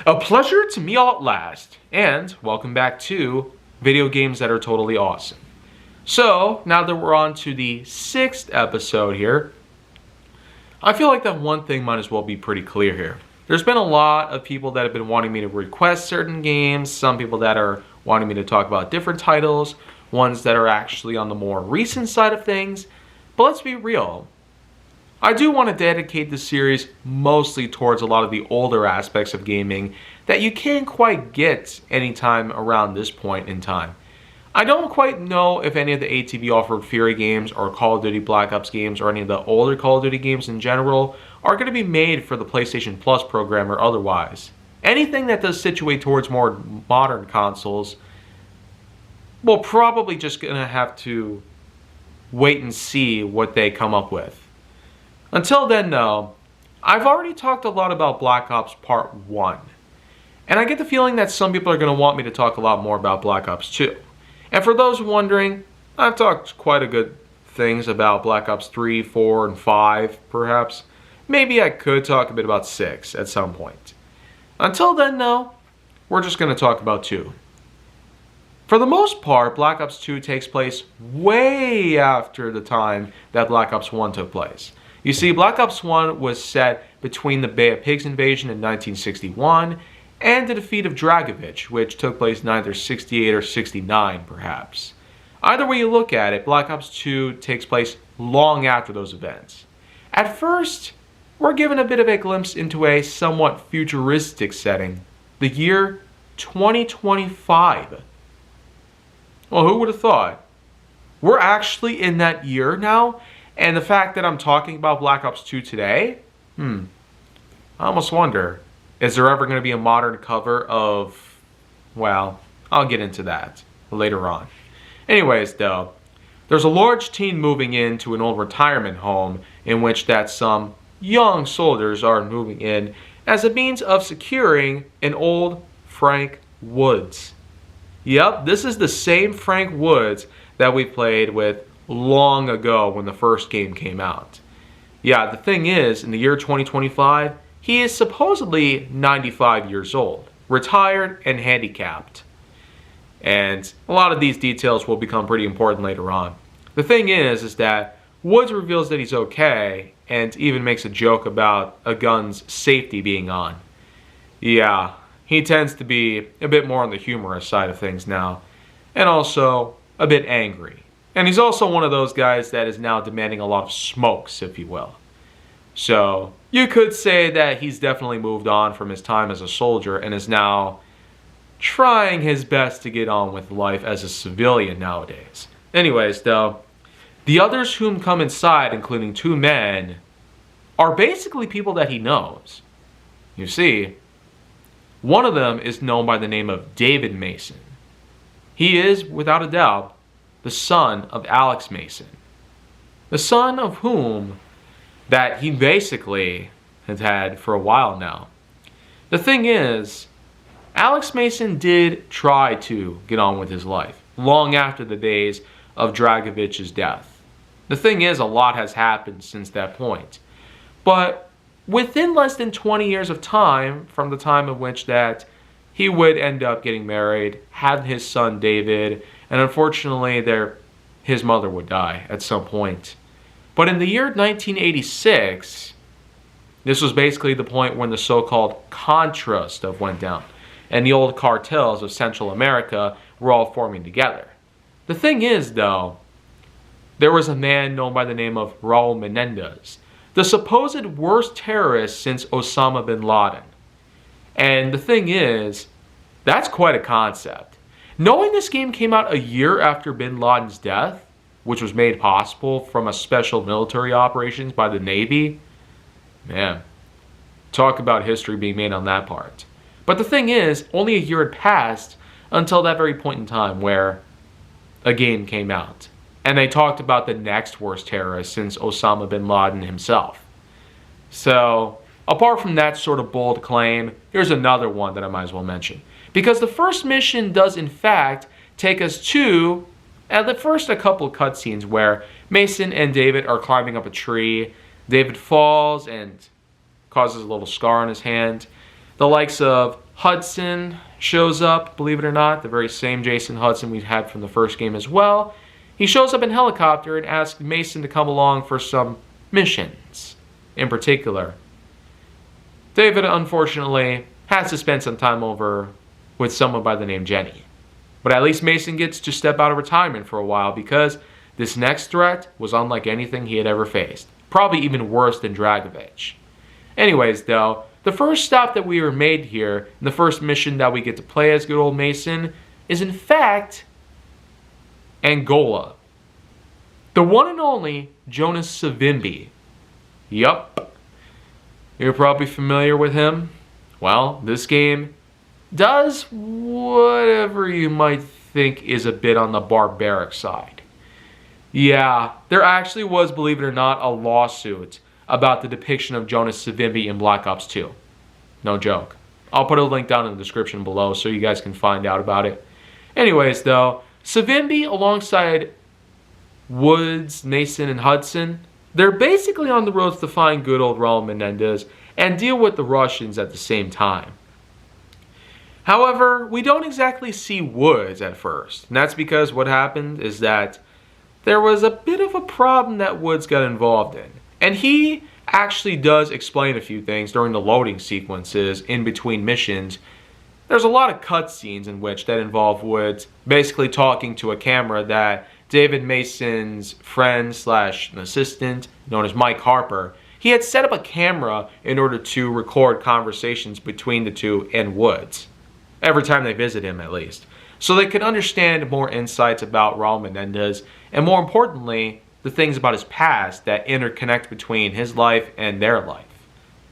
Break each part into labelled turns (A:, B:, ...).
A: A pleasure to meet y'all at last, and welcome back to Video Games That Are Totally Awesome. So, now that we're on to the 6th episode here, I feel like that one thing might as well be pretty clear here. There's been a lot of people that have been wanting me to request certain games, some people that are wanting me to talk about different titles, ones that are actually on the more recent side of things, but let's be real. I do want to dedicate this series mostly towards a lot of the older aspects of gaming that you can't quite get anytime around this point in time. I don't quite know if any of the ATV Off-Road Fury games or Call of Duty Black Ops games or any of the older Call of Duty games in general are going to be made for the PlayStation Plus program or otherwise. Anything that does situate towards more modern consoles, we're probably just going to have to wait and see what they come up with. Until then, though, I've already talked a lot about Black Ops Part 1. And I get the feeling that some people are going to want me to talk a lot more about Black Ops 2. And for those wondering, I've talked quite a good things about Black Ops 3, 4, and 5, perhaps. Maybe I could talk a bit about 6 at some point. Until then, though, we're just going to talk about 2. For the most part, Black Ops 2 takes place way after the time that Black Ops 1 took place. You see, Black Ops 1 was set between the Bay of Pigs invasion in 1961 and the defeat of Dragovich, which took place in either 68 or 69, perhaps. Either way you look at it, Black Ops 2 takes place long after those events. At first, we're given a bit of a glimpse into a somewhat futuristic setting, the year 2025. Well, who would have thought? We're actually in that year now, and the fact that I'm talking about Black Ops 2 today, I almost wonder, is there ever going to be a modern cover of, well, I'll get into that later on. Anyways, though, there's a large teen moving into an old retirement home in which that some young soldiers are moving in as a means of securing an old Frank Woods. Yep, this is the same Frank Woods that we played with long ago when the first game came out. Yeah, the thing is, in the year 2025, he is supposedly 95 years old, retired and handicapped. And a lot of these details will become pretty important later on. The thing is that Woods reveals that he's okay and even makes a joke about a gun's safety being on. Yeah, he tends to be a bit more on the humorous side of things now, and also a bit angry. And he's also one of those guys that is now demanding a lot of smokes, if you will. So, you could say that he's definitely moved on from his time as a soldier and is now trying his best to get on with life as a civilian nowadays. Anyways, though, the others whom come inside, including 2 men, are basically people that he knows. You see, one of them is known by the name of David Mason. He is, without a doubt, the son of Alex Mason. The son of whom that he basically has had for a while now. The thing is, Alex Mason did try to get on with his life long after the days of Dragovich's death. The thing is, a lot has happened since that point. But within less than 20 years of time, from the time in which that he would end up getting married, have his son David, and unfortunately his mother would die at some point. But in the year 1986, this was basically the point when the so-called Contra stuff went down, and the old cartels of Central America were all forming together. The thing is, though, there was a man known by the name of Raul Menendez, the supposed worst terrorist since Osama bin Laden. And the thing is, that's quite a concept. Knowing this game came out a year after bin Laden's death, which was made possible from a special military operations by the Navy, man, talk about history being made on that part. But the thing is, only a year had passed until that very point in time where a game came out. And they talked about the next worst terrorist since Osama bin Laden himself. So, apart from that sort of bold claim, here's another one that I might as well mention. Because the first mission does in fact take us to, at the first, a couple of cutscenes where Mason and David are climbing up a tree. David falls and causes a little scar on his hand. The likes of Hudson shows up, believe it or not, the very same Jason Hudson we had from the first game as well. He shows up in helicopter and asks Mason to come along for some missions in particular. David, unfortunately, has to spend some time over with someone by the name Jenny. But at least Mason gets to step out of retirement for a while because this next threat was unlike anything he had ever faced. Probably even worse than Dragovich. Anyways, though, the first stop that we were made here, and the first mission that we get to play as good old Mason, is in fact Angola. The one and only Jonas Savimbi. Yup. You're probably familiar with him. Well, this game does whatever you might think is a bit on the barbaric side. Yeah, there actually was, believe it or not, a lawsuit about the depiction of Jonas Savimbi in Black Ops 2. No joke. I'll put a link down in the description below so you guys can find out about it. Anyways, though, Savimbi alongside Woods, Mason, and Hudson, they're basically on the road to find good old Raul Menendez and deal with the Russians at the same time. However, we don't exactly see Woods at first, and that's because what happened is that there was a bit of a problem that Woods got involved in. And he actually does explain a few things during the loading sequences in between missions. There's a lot of cutscenes in which that involve Woods basically talking to a camera that David Mason's friend slash assistant, known as Mike Harper, he had set up a camera in order to record conversations between the two and Woods. Every time they visit him, at least. So they could understand more insights about Raul Menendez, and more importantly, the things about his past that interconnect between his life and their life.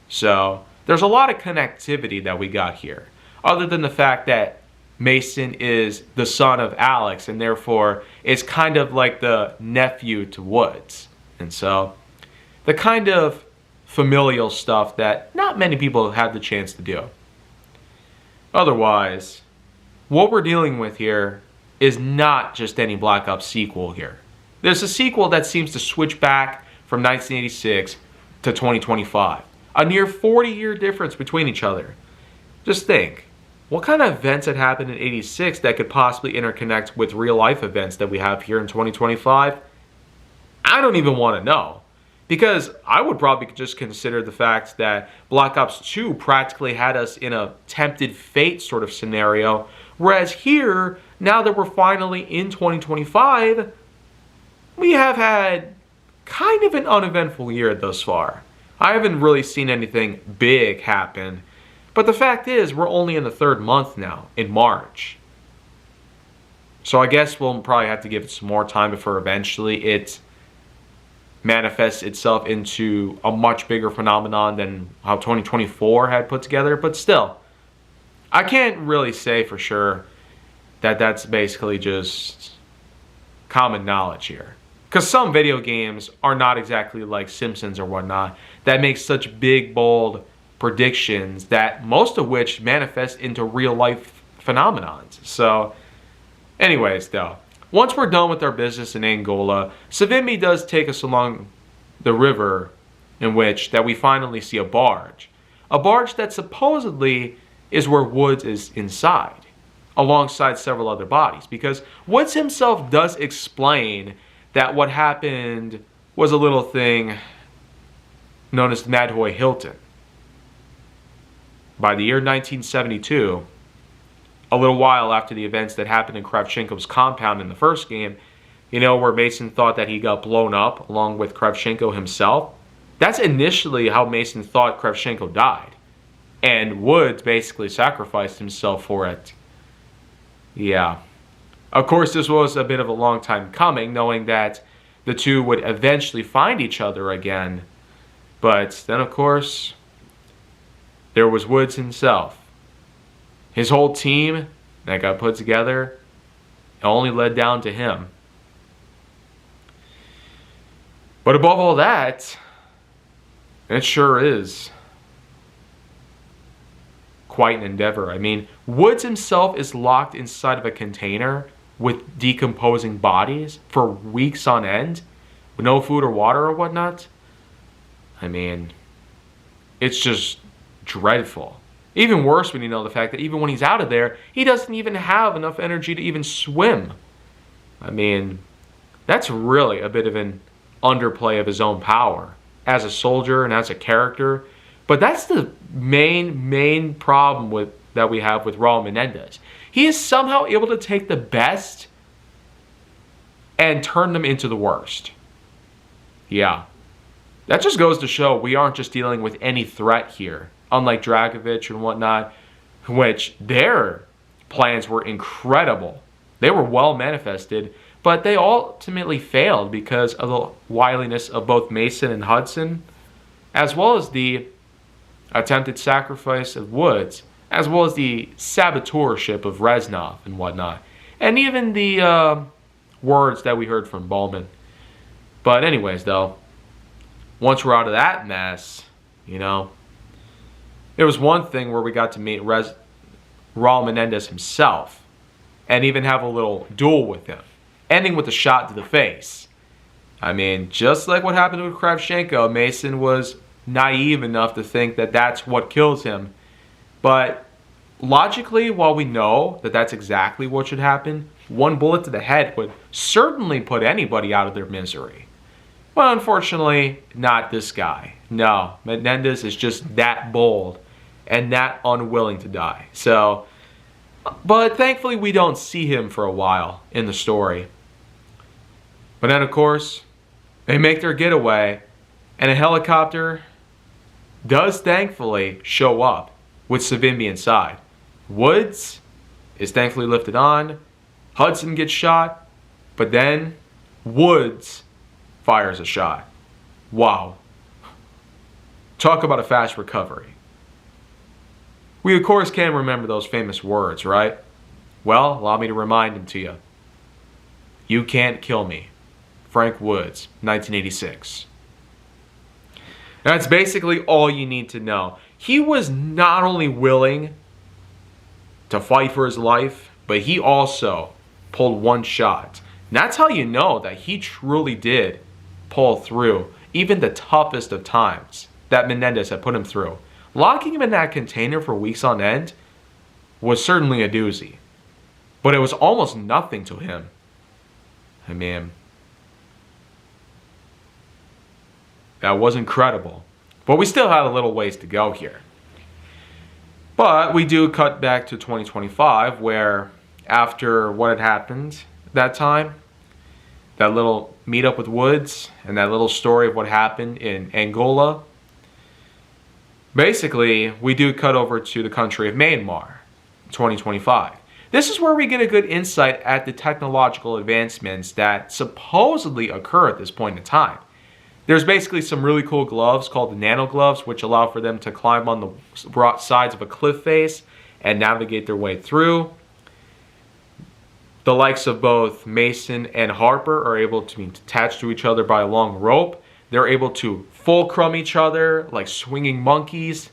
A: So there's a lot of connectivity that we got here, other than the fact that Mason is the son of Alex and therefore is kind of like the nephew to Woods. And so the kind of familial stuff that not many people have the chance to do. Otherwise, what we're dealing with here is not just any Black Ops sequel here. There's a sequel that seems to switch back from 1986 to 2025. A near 40-year difference between each other. Just think, what kind of events had happened in 86 that could possibly interconnect with real-life events that we have here in 2025? I don't even want to know. Because I would probably just consider the fact that Black Ops 2 practically had us in a tempted fate sort of scenario. Whereas here, now that we're finally in 2025, we have had kind of an uneventful year thus far. I haven't really seen anything big happen. But the fact is, we're only in the third month now, in March. So I guess we'll probably have to give it some more time before eventually it manifests itself into a much bigger phenomenon than how 2024 had put together. But still, I can't really say for sure that that's basically just common knowledge here. Because some video games are not exactly like Simpsons or whatnot that make such big, bold predictions that most of which manifest into real life phenomenons. So anyways, though, once we're done with our business in Angola, Savimbi does take us along the river in which that we finally see a barge. A barge that supposedly is where Woods is inside, alongside several other bodies. Because Woods himself does explain that what happened was a little thing known as Madhoy Hilton. By the year 1972, a little while after the events that happened in Kravchenko's compound in the first game, you know, where Mason thought that he got blown up along with Kravchenko himself. That's initially how Mason thought Kravchenko died. And Woods basically sacrificed himself for it. Yeah. Of course, this was a bit of a long time coming, knowing that the two would eventually find each other again. But then, of course, there was Woods himself. His whole team that got put together only led down to him. But above all that, it sure is quite an endeavor. I mean, Woods himself is locked inside of a container with decomposing bodies for weeks on end, with no food or water or whatnot. I mean, it's just dreadful. Even worse when you know the fact that even when he's out of there, he doesn't even have enough energy to even swim. I mean, that's really a bit of an underplay of his own power as a soldier and as a character. But that's the main problem that we have with Raul Menendez. He is somehow able to take the best and turn them into the worst. Yeah. That just goes to show we aren't just dealing with any threat here. Unlike Dragovich and whatnot, which their plans were incredible. They were well manifested, but they ultimately failed because of the wiliness of both Mason and Hudson, as well as the attempted sacrifice of Woods, as well as the saboteurship of Reznov and whatnot, and even the words that we heard from Bowman. But anyways, though, once we're out of that mess, there was one thing where we got to meet Raul Menendez himself and even have a little duel with him, ending with a shot to the face. I mean, just like what happened with Kravchenko, Mason was naive enough to think that that's what kills him. But logically, while we know that that's exactly what should happen, one bullet to the head would certainly put anybody out of their misery. Well, unfortunately, not this guy. No, Menendez is just that bold and that unwilling to die. But thankfully we don't see him for a while in the story. But then, of course, they make their getaway, and a helicopter does thankfully show up with Savimbi inside. Woods is thankfully lifted on. Hudson gets shot, but then Woods fires a shot. Wow. Talk about a fast recovery. We, of course, can remember those famous words, right? Well, allow me to remind them to you. You can't kill me. Frank Woods, 1986. That's basically all you need to know. He was not only willing to fight for his life, but he also pulled one shot. And that's how you know that he truly did pull through even the toughest of times that Menendez had put him through. Locking him in that container for weeks on end was certainly a doozy. But it was almost nothing to him. I mean, that was incredible. But we still had a little ways to go here. But we do cut back to 2025, where after what had happened that time, that little meetup with Woods and that little story of what happened in Angola, basically, we do cut over to the country of Myanmar, 2025. This is where we get a good insight at the technological advancements that supposedly occur at this point in time. There's basically some really cool gloves called the nano gloves, which allow for them to climb on the sides of a cliff face and navigate their way through. The likes of both Mason and Harper are able to be attached to each other by a long rope. They're able to fulcrum each other like swinging monkeys.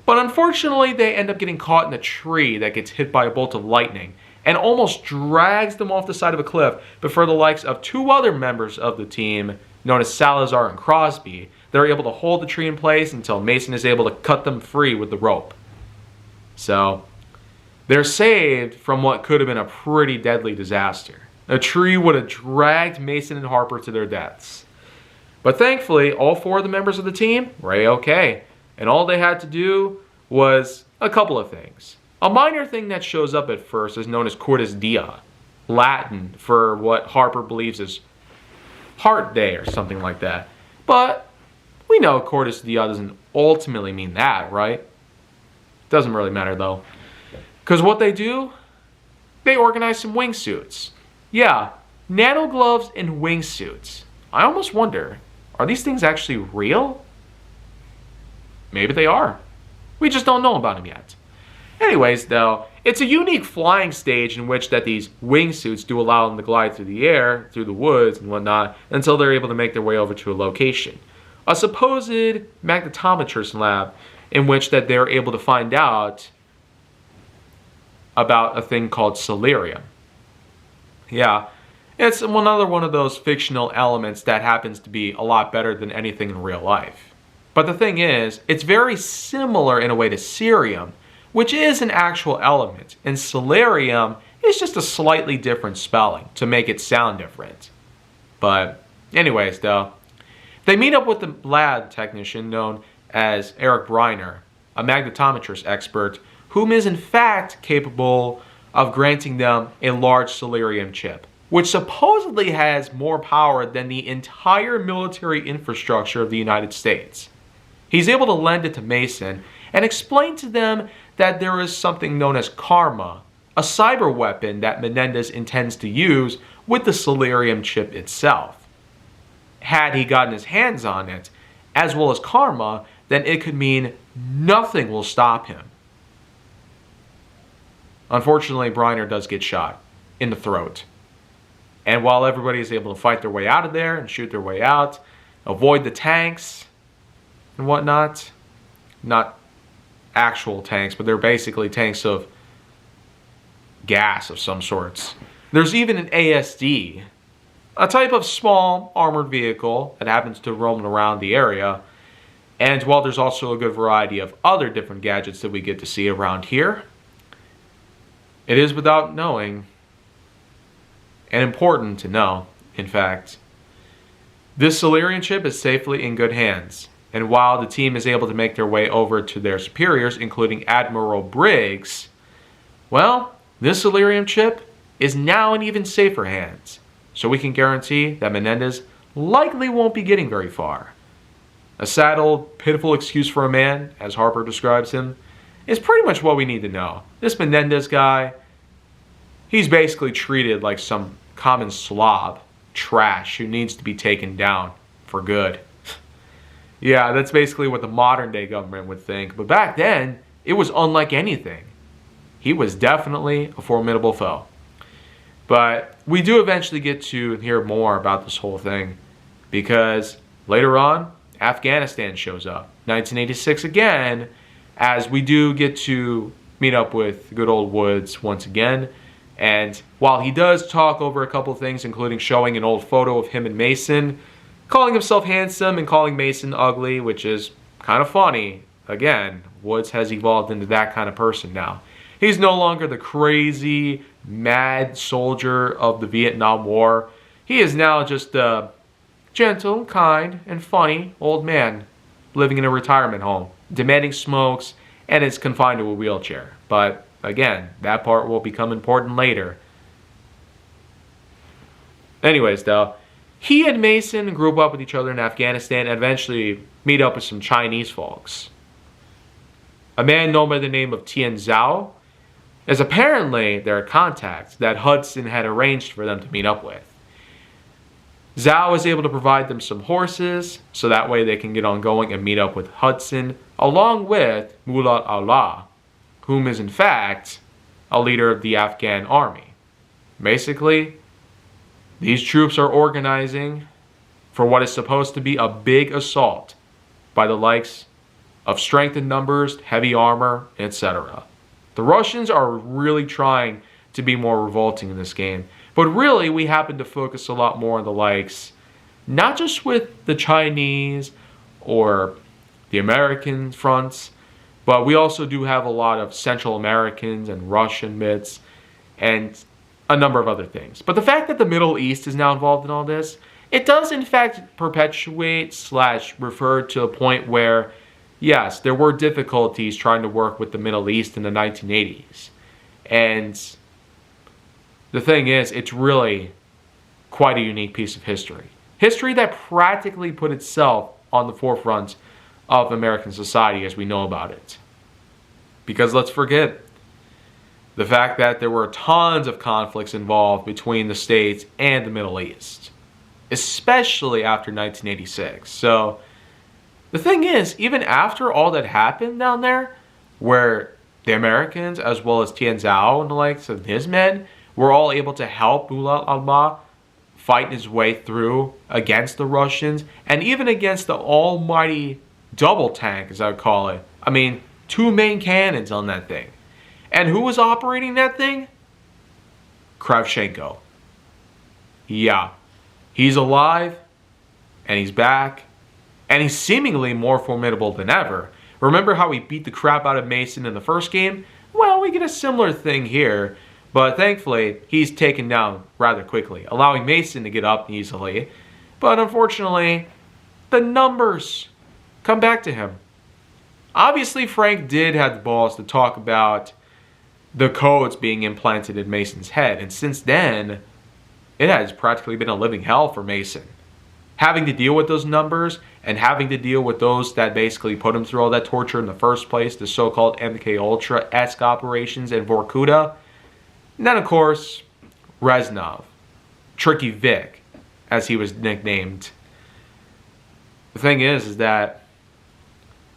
A: But unfortunately, they end up getting caught in a tree that gets hit by a bolt of lightning and almost drags them off the side of a cliff before the likes of two other members of the team, known as Salazar and Crosby, they're able to hold the tree in place until Mason is able to cut them free with the rope. So, they're saved from what could have been a pretty deadly disaster. A tree would have dragged Mason and Harper to their deaths. But thankfully, all four of the members of the team were A-okay. And all they had to do was a couple of things. A minor thing that shows up at first is known as Cordis Dia, Latin for what Harper believes is Heart Day or something like that. But we know Cordis Dia doesn't ultimately mean that, right? Doesn't really matter though. Because what they do, they organize some wingsuits. Yeah, nano gloves and wingsuits. I almost wonder, are these things actually real? Maybe they are. We just don't know about them yet. Anyways, though, it's a unique flying stage in which that these wingsuits do allow them to glide through the air, through the woods and whatnot, until they're able to make their way over to a location. A supposed magnetometrist lab in which that they're able to find out about a thing called celerium. Yeah, it's another one of those fictional elements that happens to be a lot better than anything in real life. But the thing is, it's very similar in a way to cerium, which is an actual element, and Celerium is just a slightly different spelling to make it sound different. But anyways, though, they meet up with the lab technician known as Eric Briner, a magnetometrist expert, whom is in fact capable of granting them a large Celerium chip, which supposedly has more power than the entire military infrastructure of the United States. He's able to lend it to Mason and explain to them that there is something known as Karma, a cyber weapon that Menendez intends to use with the Celerium chip itself. Had he gotten his hands on it, as well as Karma, then it could mean nothing will stop him. Unfortunately, Briner does get shot in the throat. And while everybody is able to fight their way out of there and shoot their way out, avoid the tanks and whatnot, not actual tanks, but they're basically tanks of gas of some sorts. There's even an ASD, a type of small armored vehicle that happens to roam around the area. And while there's also a good variety of other different gadgets that we get to see around here, it is without knowing, and important to know, in fact, this Celerium chip is safely in good hands. And while the team is able to make their way over to their superiors, including Admiral Briggs, well, this Celerium chip is now in even safer hands. So we can guarantee that Menendez likely won't be getting very far. A sad old pitiful excuse for a man, as Harper describes him, is pretty much what we need to know. This Menendez guy, he's basically treated like some common slob, trash, who needs to be taken down for good. Yeah, that's basically what the modern day government would think. But back then, it was unlike anything. He was definitely a formidable foe. But we do eventually get to hear more about this whole thing, because later on, Afghanistan shows up. 1986 again, as we do get to meet up with good old Woods once again. And while he does talk over a couple of things, including showing an old photo of him and Mason, calling himself handsome and calling Mason ugly, which is kind of funny. Again, Woods has evolved into that kind of person now. He's no longer the crazy, mad soldier of the Vietnam War. He is now just a gentle, kind, and funny old man living in a retirement home, demanding smokes, and is confined to a wheelchair. But again, that part will become important later. Anyways, though, he and Mason grew up with each other in Afghanistan and eventually meet up with some Chinese folks. A man known by the name of Tian Zhao is apparently their contact that Hudson had arranged for them to meet up with. Zhao is able to provide them some horses, so that way they can get on going and meet up with Hudson, along with Mullah Allah, whom is in fact a leader of the Afghan army. Basically, these troops are organizing for what is supposed to be a big assault by the likes of strength in numbers, heavy armor, etc. The Russians are really trying to be more revolting in this game. But really, we happen to focus a lot more on the likes, not just with the Chinese or the American fronts, but we also do have a lot of Central Americans and Russian myths and a number of other things. But the fact that the Middle East is now involved in all this, it does in fact perpetuate / refer to a point where, yes, there were difficulties trying to work with the Middle East in the 1980s. And the thing is, it's really quite a unique piece of history. History that practically put itself on the forefront of American society as we know about it. Because let's forget the fact that there were tons of conflicts involved between the States and the Middle East, especially after 1986. So the thing is, even after all that happened down there, where the Americans, as well as Tian Zhao and the likes of his men, were all able to help Mullah Allah fight his way through against the Russians, and even against the almighty double tank, as I would call it. I mean, 2 main cannons on that thing. And who was operating that thing? Kravchenko. Yeah, he's alive, and he's back, and he's seemingly more formidable than ever. Remember how we beat the crap out of Mason in the first game? Well, we get a similar thing here, but thankfully, he's taken down rather quickly, allowing Mason to get up easily. But unfortunately, the numbers come back to him. Obviously, Frank did have the balls to talk about the codes being implanted in Mason's head, and since then, it has practically been a living hell for Mason. Having to deal with those numbers and having to deal with those that basically put him through all that torture in the first place, the so-called MK Ultra-esque operations and Vorkuta. And then, of course, Reznov, Tricky Vic, as he was nicknamed. The thing is that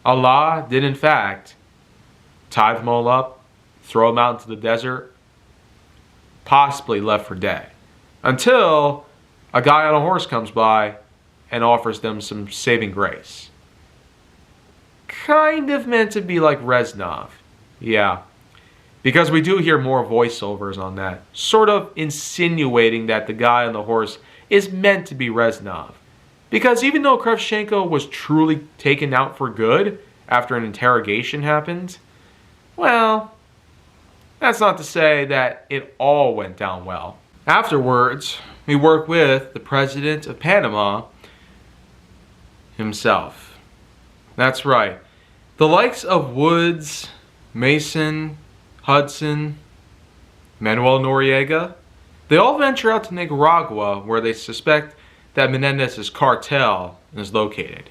A: Allah did, in fact, tie them all up, throw them out into the desert, possibly left for dead. Until a guy on a horse comes by and offers them some saving grace. Kind of meant to be like Reznov. Yeah. Because we do hear more voiceovers on that. Sort of insinuating that the guy on the horse is meant to be Reznov. Because even though Kravchenko was truly taken out for good after an interrogation happened, well, that's not to say that it all went down well. Afterwards, we work with the president of Panama himself. That's right. The likes of Woods, Mason, Hudson, Manuel Noriega, they all venture out to Nicaragua where they suspect that Menendez's cartel is located.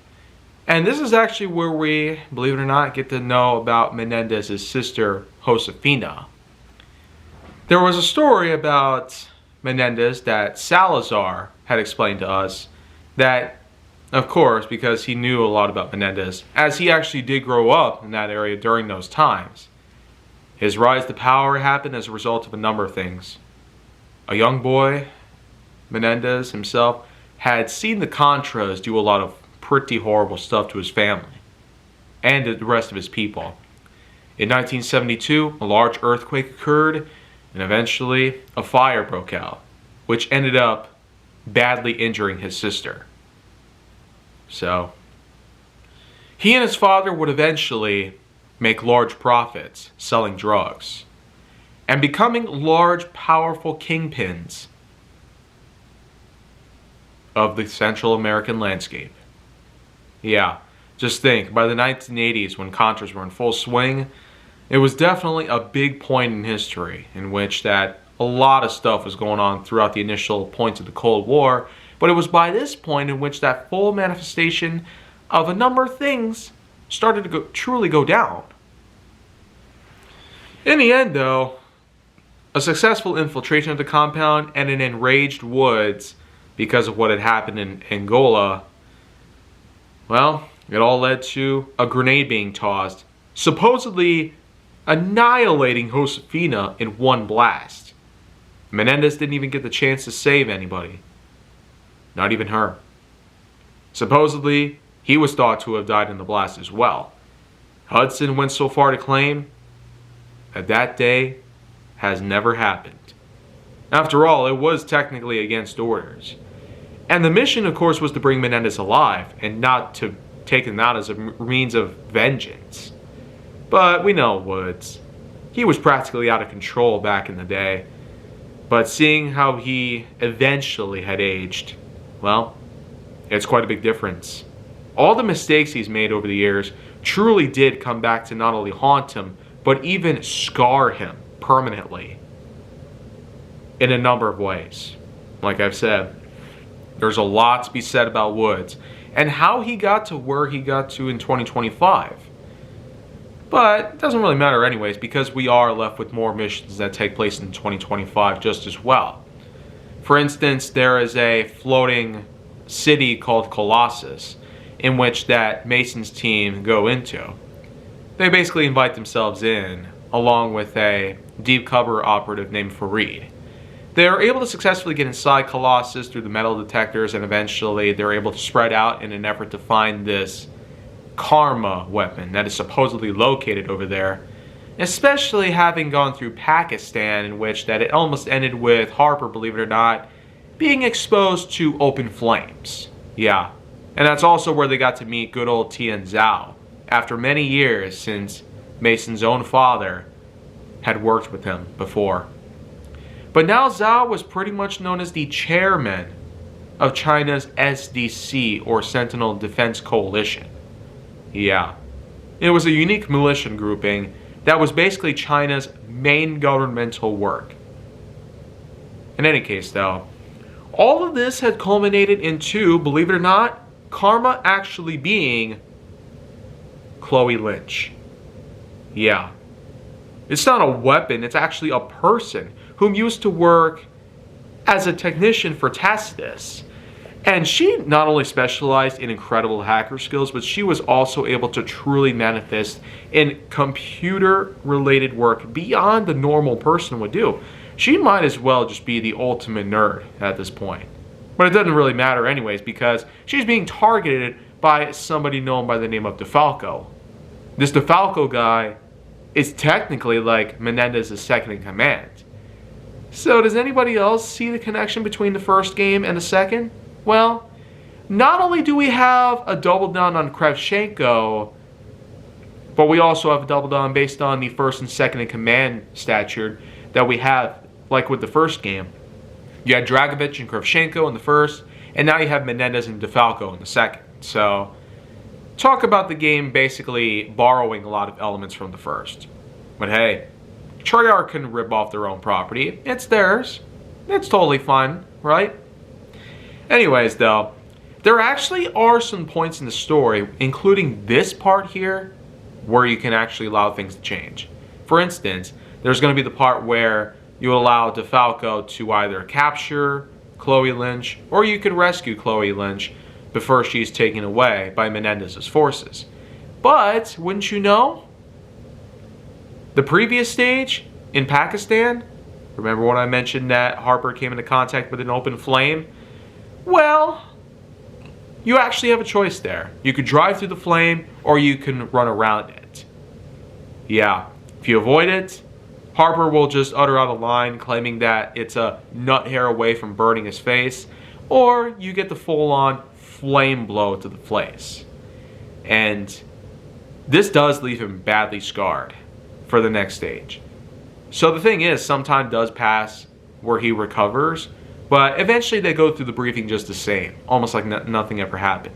A: And this is actually where we, believe it or not, get to know about Menendez's sister, Josefina. There was a story about Menendez that Salazar had explained to us that, of course, because he knew a lot about Menendez, as he actually did grow up in that area during those times. His rise to power happened as a result of a number of things. A young boy, Menendez himself, had seen the Contras do a lot of pretty horrible stuff to his family and to the rest of his people. In 1972, a large earthquake occurred, and eventually a fire broke out, which ended up badly injuring his sister. So, he and his father would eventually make large profits selling drugs and becoming large, powerful kingpins of the Central American landscape. Yeah, just think, by the 1980s when Contras were in full swing, it was definitely a big point in history in which that a lot of stuff was going on throughout the initial points of the Cold War, but it was by this point in which that full manifestation of a number of things started to truly go down. In the end, though, a successful infiltration of the compound and an enraged Woods because of what had happened in Angola, well, it all led to a grenade being tossed, supposedly annihilating Josefina in one blast. Menendez didn't even get the chance to save anybody. Not even her. Supposedly, he was thought to have died in the blast as well. Hudson went so far to claim that that day has never happened. After all, it was technically against orders. And the mission, of course, was to bring Menendez alive and not to take him out as a means of vengeance. But we know Woods. He was practically out of control back in the day. But seeing how he eventually had aged, well, it's quite a big difference. All the mistakes he's made over the years truly did come back to not only haunt him, but even scar him permanently in a number of ways. Like I've said, there's a lot to be said about Woods and how he got to where he got to in 2025. But it doesn't really matter anyways, because we are left with more missions that take place in 2025 just as well. For instance, there is a floating city called Colossus in which that Mason's team go into. They basically invite themselves in along with a deep cover operative named Farid. They are able to successfully get inside Colossus through the metal detectors, and eventually they're able to spread out in an effort to find this Karma weapon that is supposedly located over there, especially having gone through Pakistan, in which that it almost ended with Harper, believe it or not, being exposed to open flames. Yeah, and that's also where they got to meet good old Tian Zhao after many years since Mason's own father had worked with him before. But now Zhao was pretty much known as the chairman of China's SDC, or Sentinel Defense Coalition. Yeah, it was a unique militia grouping that was basically China's main governmental work. In any case though, all of this had culminated into, believe it or not, Karma actually being Chloe Lynch. Yeah. It's not a weapon, it's actually a person whom used to work as a technician for Tacitus. And she not only specialized in incredible hacker skills, but she was also able to truly manifest in computer-related work beyond the normal person would do. She might as well just be the ultimate nerd at this point. But it doesn't really matter anyways, because she's being targeted by somebody known by the name of DeFalco. This DeFalco guy is technically like Menendez's second in command. So does anybody else see the connection between the first game and the second? Well, not only do we have a double down on Kravchenko, but we also have a double down based on the first and second in command stature that we have, like with the first game. You had Dragovich and Kravchenko in the first, and now you have Menendez and DeFalco in the second. So, talk about the game basically borrowing a lot of elements from the first. But hey, Treyarch can rip off their own property. It's theirs. It's totally fun, right? Anyways though, there actually are some points in the story, including this part here, where you can actually allow things to change. For instance, there's going to be the part where you allow DeFalco to either capture Chloe Lynch, or you could rescue Chloe Lynch before she's taken away by Menendez's forces. But, wouldn't you know, the previous stage in Pakistan, remember when I mentioned that Harper came into contact with an open flame? Well, you actually have a choice there. You could drive through the flame, or you can run around it. Yeah, if you avoid it, Harper will just utter out a line claiming that it's a nut hair away from burning his face, or you get the full-on flame blow to the face. And this does leave him badly scarred for the next stage. So the thing is, some time does pass where he recovers, but eventually they go through the briefing just the same, almost like nothing ever happened.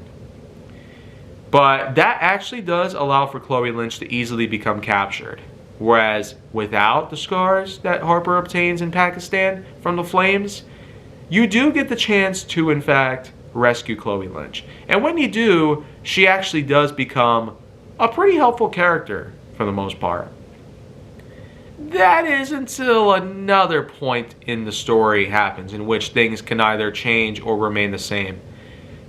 A: But that actually does allow for Chloe Lynch to easily become captured. Whereas without the scars that Harper obtains in Pakistan from the flames, you do get the chance to, in fact, rescue Chloe Lynch. And when you do, she actually does become a pretty helpful character for the most part. That is until another point in the story happens in which things can either change or remain the same.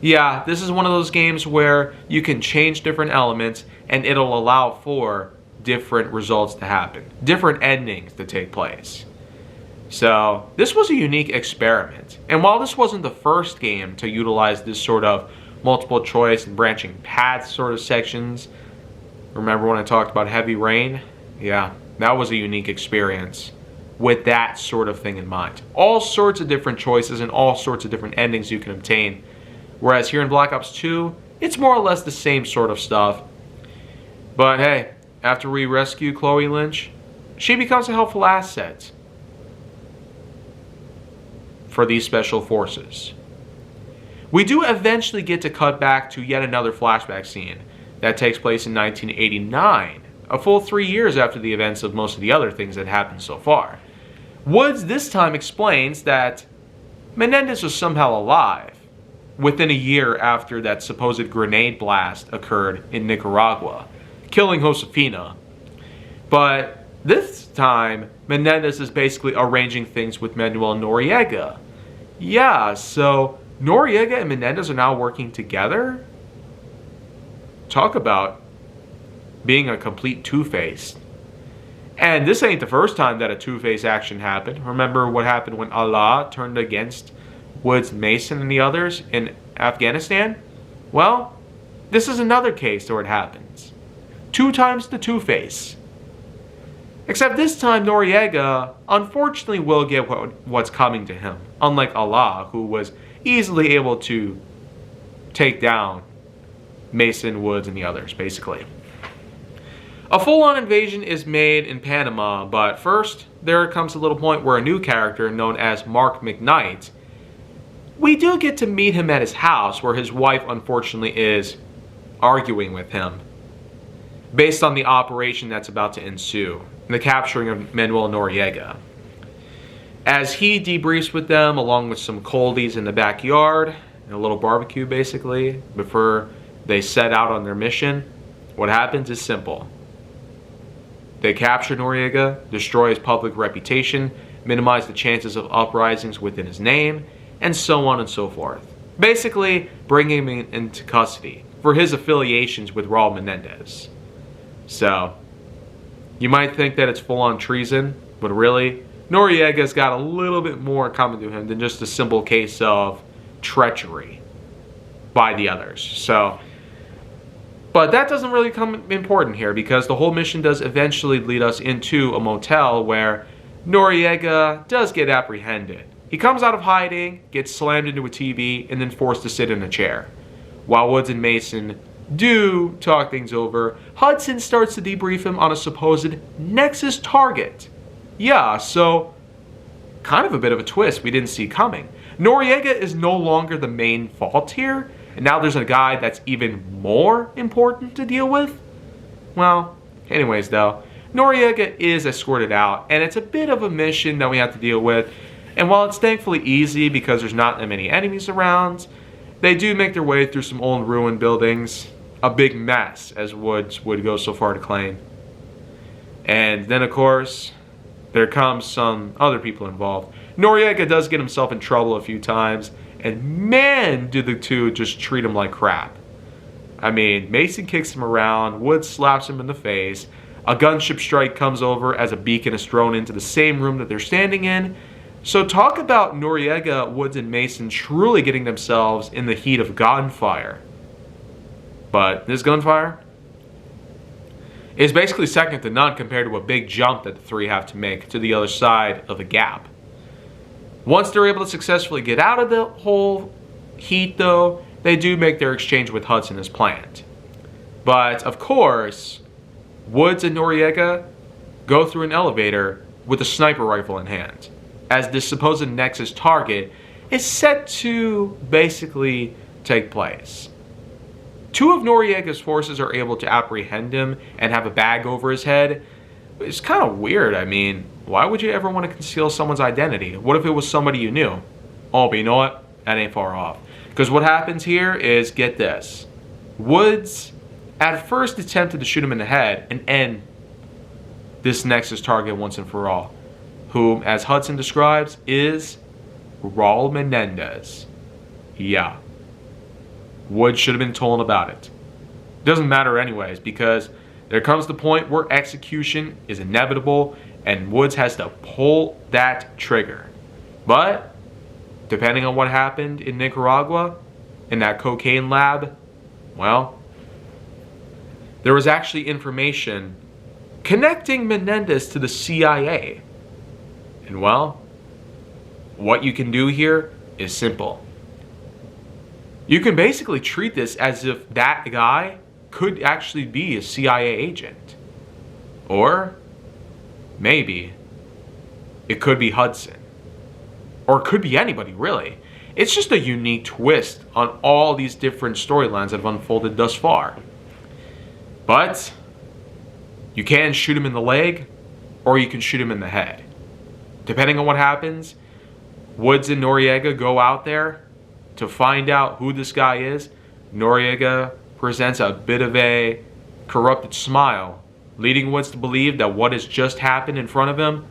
A: Yeah, this is one of those games where you can change different elements and it'll allow for different results to happen, different endings to take place. So this was a unique experiment. And while this wasn't the first game to utilize this sort of multiple choice and branching paths sort of sections, remember when I talked about Heavy Rain? Yeah, that was a unique experience with that sort of thing in mind. All sorts of different choices and all sorts of different endings you can obtain. Whereas here in Black Ops 2, it's more or less the same sort of stuff. But hey, after we rescue Chloe Lynch, she becomes a helpful asset for these special forces. We do eventually get to cut back to yet another flashback scene that takes place in 1989, a full 3 years after the events of most of the other things that happened so far. Woods this time explains that Menendez was somehow alive within a year after that supposed grenade blast occurred in Nicaragua, killing Josefina. But this time, Menendez is basically arranging things with Manuel Noriega. Yeah, so Noriega and Menendez are now working together? Talk about being a complete two-face. And this ain't the first time that a two-face action happened. Remember what happened when Allah turned against Woods, Mason, and the others in Afghanistan? Well, this is another case where it happens. 2 times the two-face. Except this time Noriega unfortunately will get what's coming to him, unlike Allah, who was easily able to take down Mason, Woods, and the others, basically. A full-on invasion is made in Panama, but first, there comes a little point where a new character known as Mark McKnight, we do get to meet him at his house where his wife unfortunately is arguing with him based on the operation that's about to ensue, the capturing of Manuel Noriega. As he debriefs with them along with some coldies in the backyard, and a little barbecue basically, before they set out on their mission, what happens is simple. They capture Noriega, destroy his public reputation, minimize the chances of uprisings within his name, and so on and so forth. Basically, bring him into custody for his affiliations with Raul Menendez. So, you might think that it's full-on treason, but really, Noriega's got a little bit more coming to him than just a simple case of treachery by the others. So, but that doesn't really come important here because the whole mission does eventually lead us into a motel where Noriega does get apprehended. He comes out of hiding, gets slammed into a TV, and then forced to sit in a chair. While Woods and Mason do talk things over, Hudson starts to debrief him on a supposed Nexus target. Yeah, so kind of a bit of a twist we didn't see coming. Noriega is no longer the main fault here, and now there's a guy that's even more important to deal with? Well, anyways though, Noriega is escorted out, and it's a bit of a mission that we have to deal with. And while it's thankfully easy because there's not that many enemies around, they do make their way through some old ruined buildings. A big mess, as Woods would go so far to claim. And then of course, there comes some other people involved. Noriega does get himself in trouble a few times, and man, do the two just treat him like crap. I mean, Mason kicks him around, Woods slaps him in the face, a gunship strike comes over as a beacon is thrown into the same room that they're standing in. So talk about Noriega, Woods, and Mason truly getting themselves in the heat of gunfire. But this gunfire is basically second to none compared to a big jump that the three have to make to the other side of a gap. Once they're able to successfully get out of the whole heat though, they do make their exchange with Hudson as planned. But of course, Woods and Noriega go through an elevator with a sniper rifle in hand, as this supposed Nexus target is set to basically take place. Two of Noriega's forces are able to apprehend him and have a bag over his head. It's kind of weird. I mean, why would you ever want to conceal someone's identity? What if it was somebody you knew? Oh, but you know what? That ain't far off. Because what happens here is, get this. Woods at first attempted to shoot him in the head and end this Nexus target once and for all, whom, as Hudson describes, is Raul Menendez. Yeah. Woods should have been told about it. Doesn't matter anyways, because there comes the point where execution is inevitable and Woods has to pull that trigger. But, depending on what happened in Nicaragua, in that cocaine lab, well, there was actually information connecting Menendez to the CIA. And well, what you can do here is simple. You can basically treat this as if that guy could actually be a CIA agent. Or maybe it could be Hudson. Or it could be anybody, really. It's just a unique twist on all these different storylines that have unfolded thus far. But you can shoot him in the leg, or you can shoot him in the head. Depending on what happens, Woods and Noriega go out there to find out who this guy is. Noriega presents a bit of a corrupted smile, leading Woods to believe that what has just happened in front of him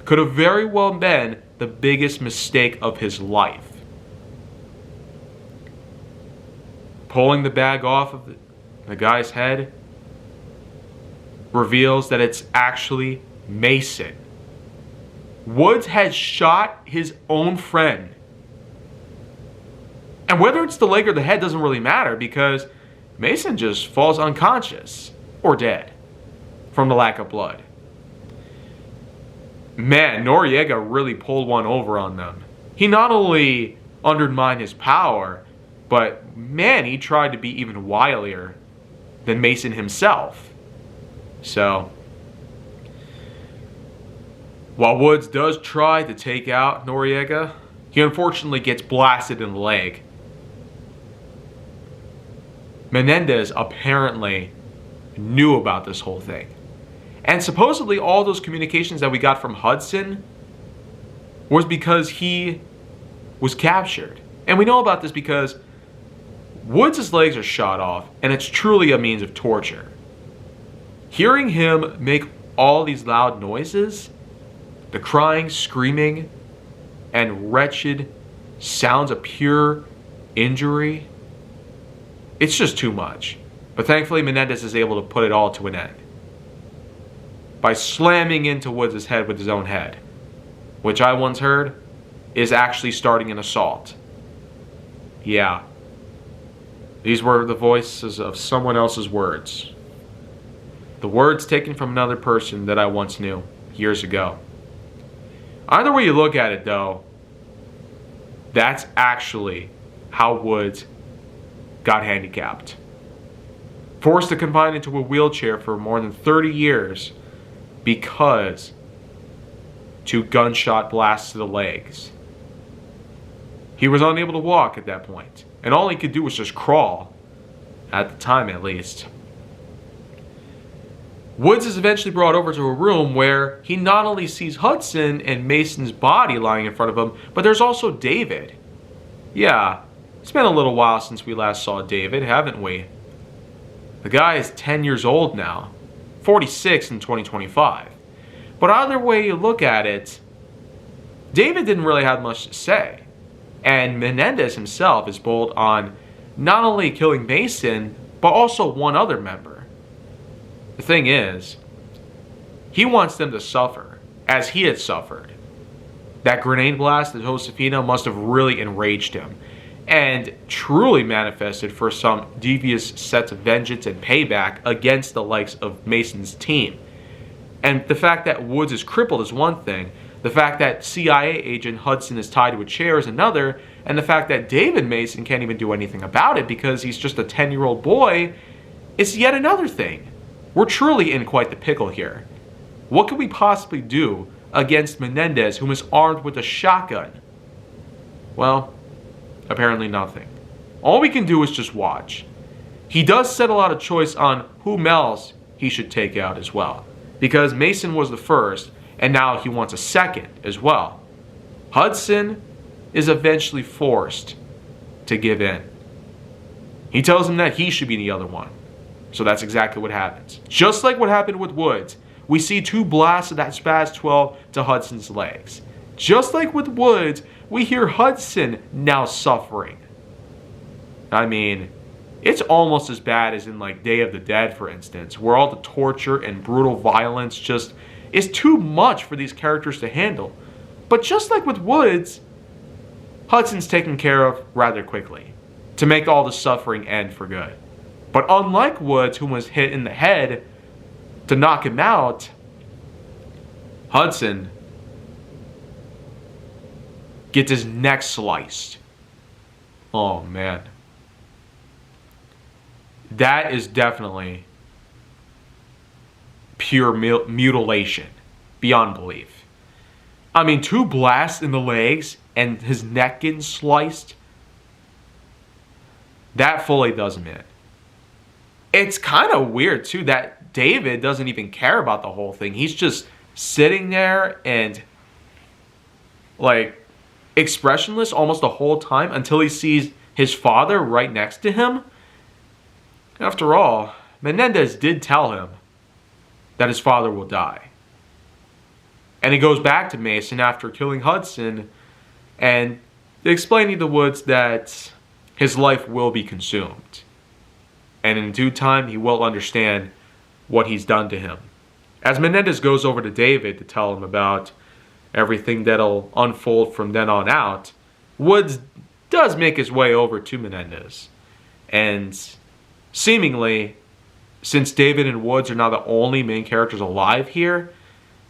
A: could have very well been the biggest mistake of his life. Pulling the bag off of the guy's head reveals that it's actually Mason. Woods has shot his own friend. And whether it's the leg or the head doesn't really matter because Mason just falls unconscious or dead from the lack of blood. Man, Noriega really pulled one over on them. He not only undermined his power, but man, he tried to be even wilier than Mason himself. So, while Woods does try to take out Noriega, he unfortunately gets blasted in the leg. Menendez apparently knew about this whole thing. And supposedly all those communications that we got from Hudson was because he was captured. And we know about this because Woods' legs are shot off, and it's truly a means of torture. Hearing him make all these loud noises, the crying, screaming, and wretched sounds of pure injury, it's just too much. But thankfully, Menendez is able to put it all to an end by slamming into Woods' head with his own head, which I once heard is actually starting an assault. Yeah. These were the voices of someone else's words. The words taken from another person that I once knew years ago. Either way you look at it, though, that's actually how Woods got handicapped. Forced to confine into a wheelchair for more than 30 years because 2 gunshot blasts to the legs. He was unable to walk at that point, and all he could do was just crawl, at the time at least. Woods is eventually brought over to a room where he not only sees Hudson and Mason's body lying in front of him, but there's also David. Yeah, it's been a little while since we last saw David, haven't we? The guy is 10 years old now, 46 in 2025. But either way you look at it, David didn't really have much to say. And Menendez himself is bold on not only killing Mason, but also one other member. The thing is, he wants them to suffer, as he had suffered. That grenade blast at Josefina must have really enraged him, and truly manifested for some devious sets of vengeance and payback against the likes of Mason's team. And the fact that Woods is crippled is one thing, the fact that CIA agent Hudson is tied to a chair is another, and the fact that David Mason can't even do anything about it because he's just a 10-year-old boy is yet another thing. We're truly in quite the pickle here. What could we possibly do against Menendez, whom is armed with a shotgun? Well, apparently nothing. All we can do is just watch. He does set a lot of choice on whom else he should take out as well, because Mason was the first, and now he wants a second as well. Hudson is eventually forced to give in. He tells him that he should be the other one. So that's exactly what happens. Just like what happened with Woods, we see 2 blasts of that Spaz 12 to Hudson's legs. Just like with Woods, we hear Hudson now suffering. I mean, it's almost as bad as in like Day of the Dead, for instance, where all the torture and brutal violence just is too much for these characters to handle. But just like with Woods, Hudson's taken care of rather quickly to make all the suffering end for good. But unlike Woods, who was hit in the head to knock him out, Hudson gets his neck sliced. Oh man. That is definitely pure mutilation beyond belief. I mean, 2 blasts in the legs and his neck getting sliced, that fully does him in. It's kind of weird too that David doesn't even care about the whole thing. He's just sitting there and like expressionless almost the whole time until he sees his father right next to him. After all, Menendez did tell him that his father will die. And he goes back to Mason after killing Hudson and explaining to Woods that his life will be consumed. And in due time, he will understand what he's done to him. As Menendez goes over to David to tell him about everything that'll unfold from then on out, Woods does make his way over to Menendez. And seemingly, since David and Woods are now the only main characters alive here,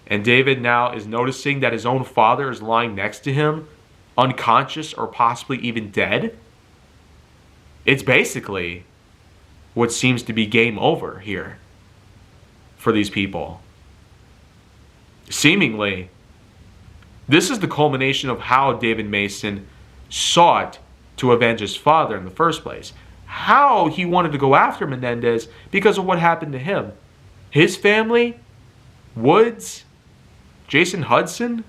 A: and David now is noticing that his own father is lying next to him, unconscious or possibly even dead, it's basically what seems to be game over here for these people. Seemingly, this is the culmination of how David Mason sought to avenge his father in the first place. How he wanted to go after Menendez because of what happened to him. His family, Woods, Jason Hudson,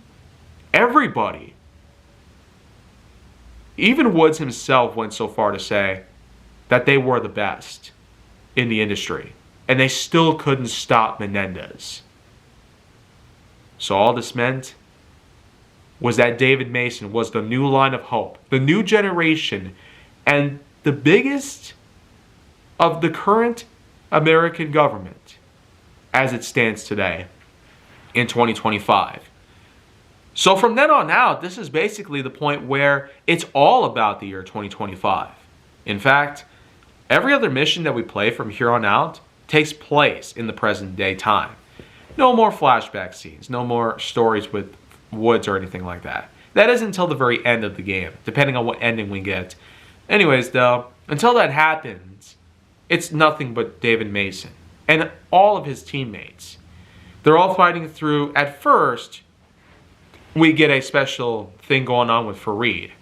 A: everybody. Even Woods himself went so far to say that they were the best in the industry. And they still couldn't stop Menendez. So all this meant was that David Mason was the new line of hope, the new generation, and the biggest of the current American government as it stands today in 2025. So from then on out, this is basically the point where it's all about the year 2025. In fact, every other mission that we play from here on out takes place in the present day time. No more flashback scenes, no more stories with Woods or anything like that. That is until the very end of the game, depending on what ending we get. Anyways, though, until that happens, it's nothing but David Mason and all of his teammates. They're all fighting through. At first, we get a special thing going on with Fareed.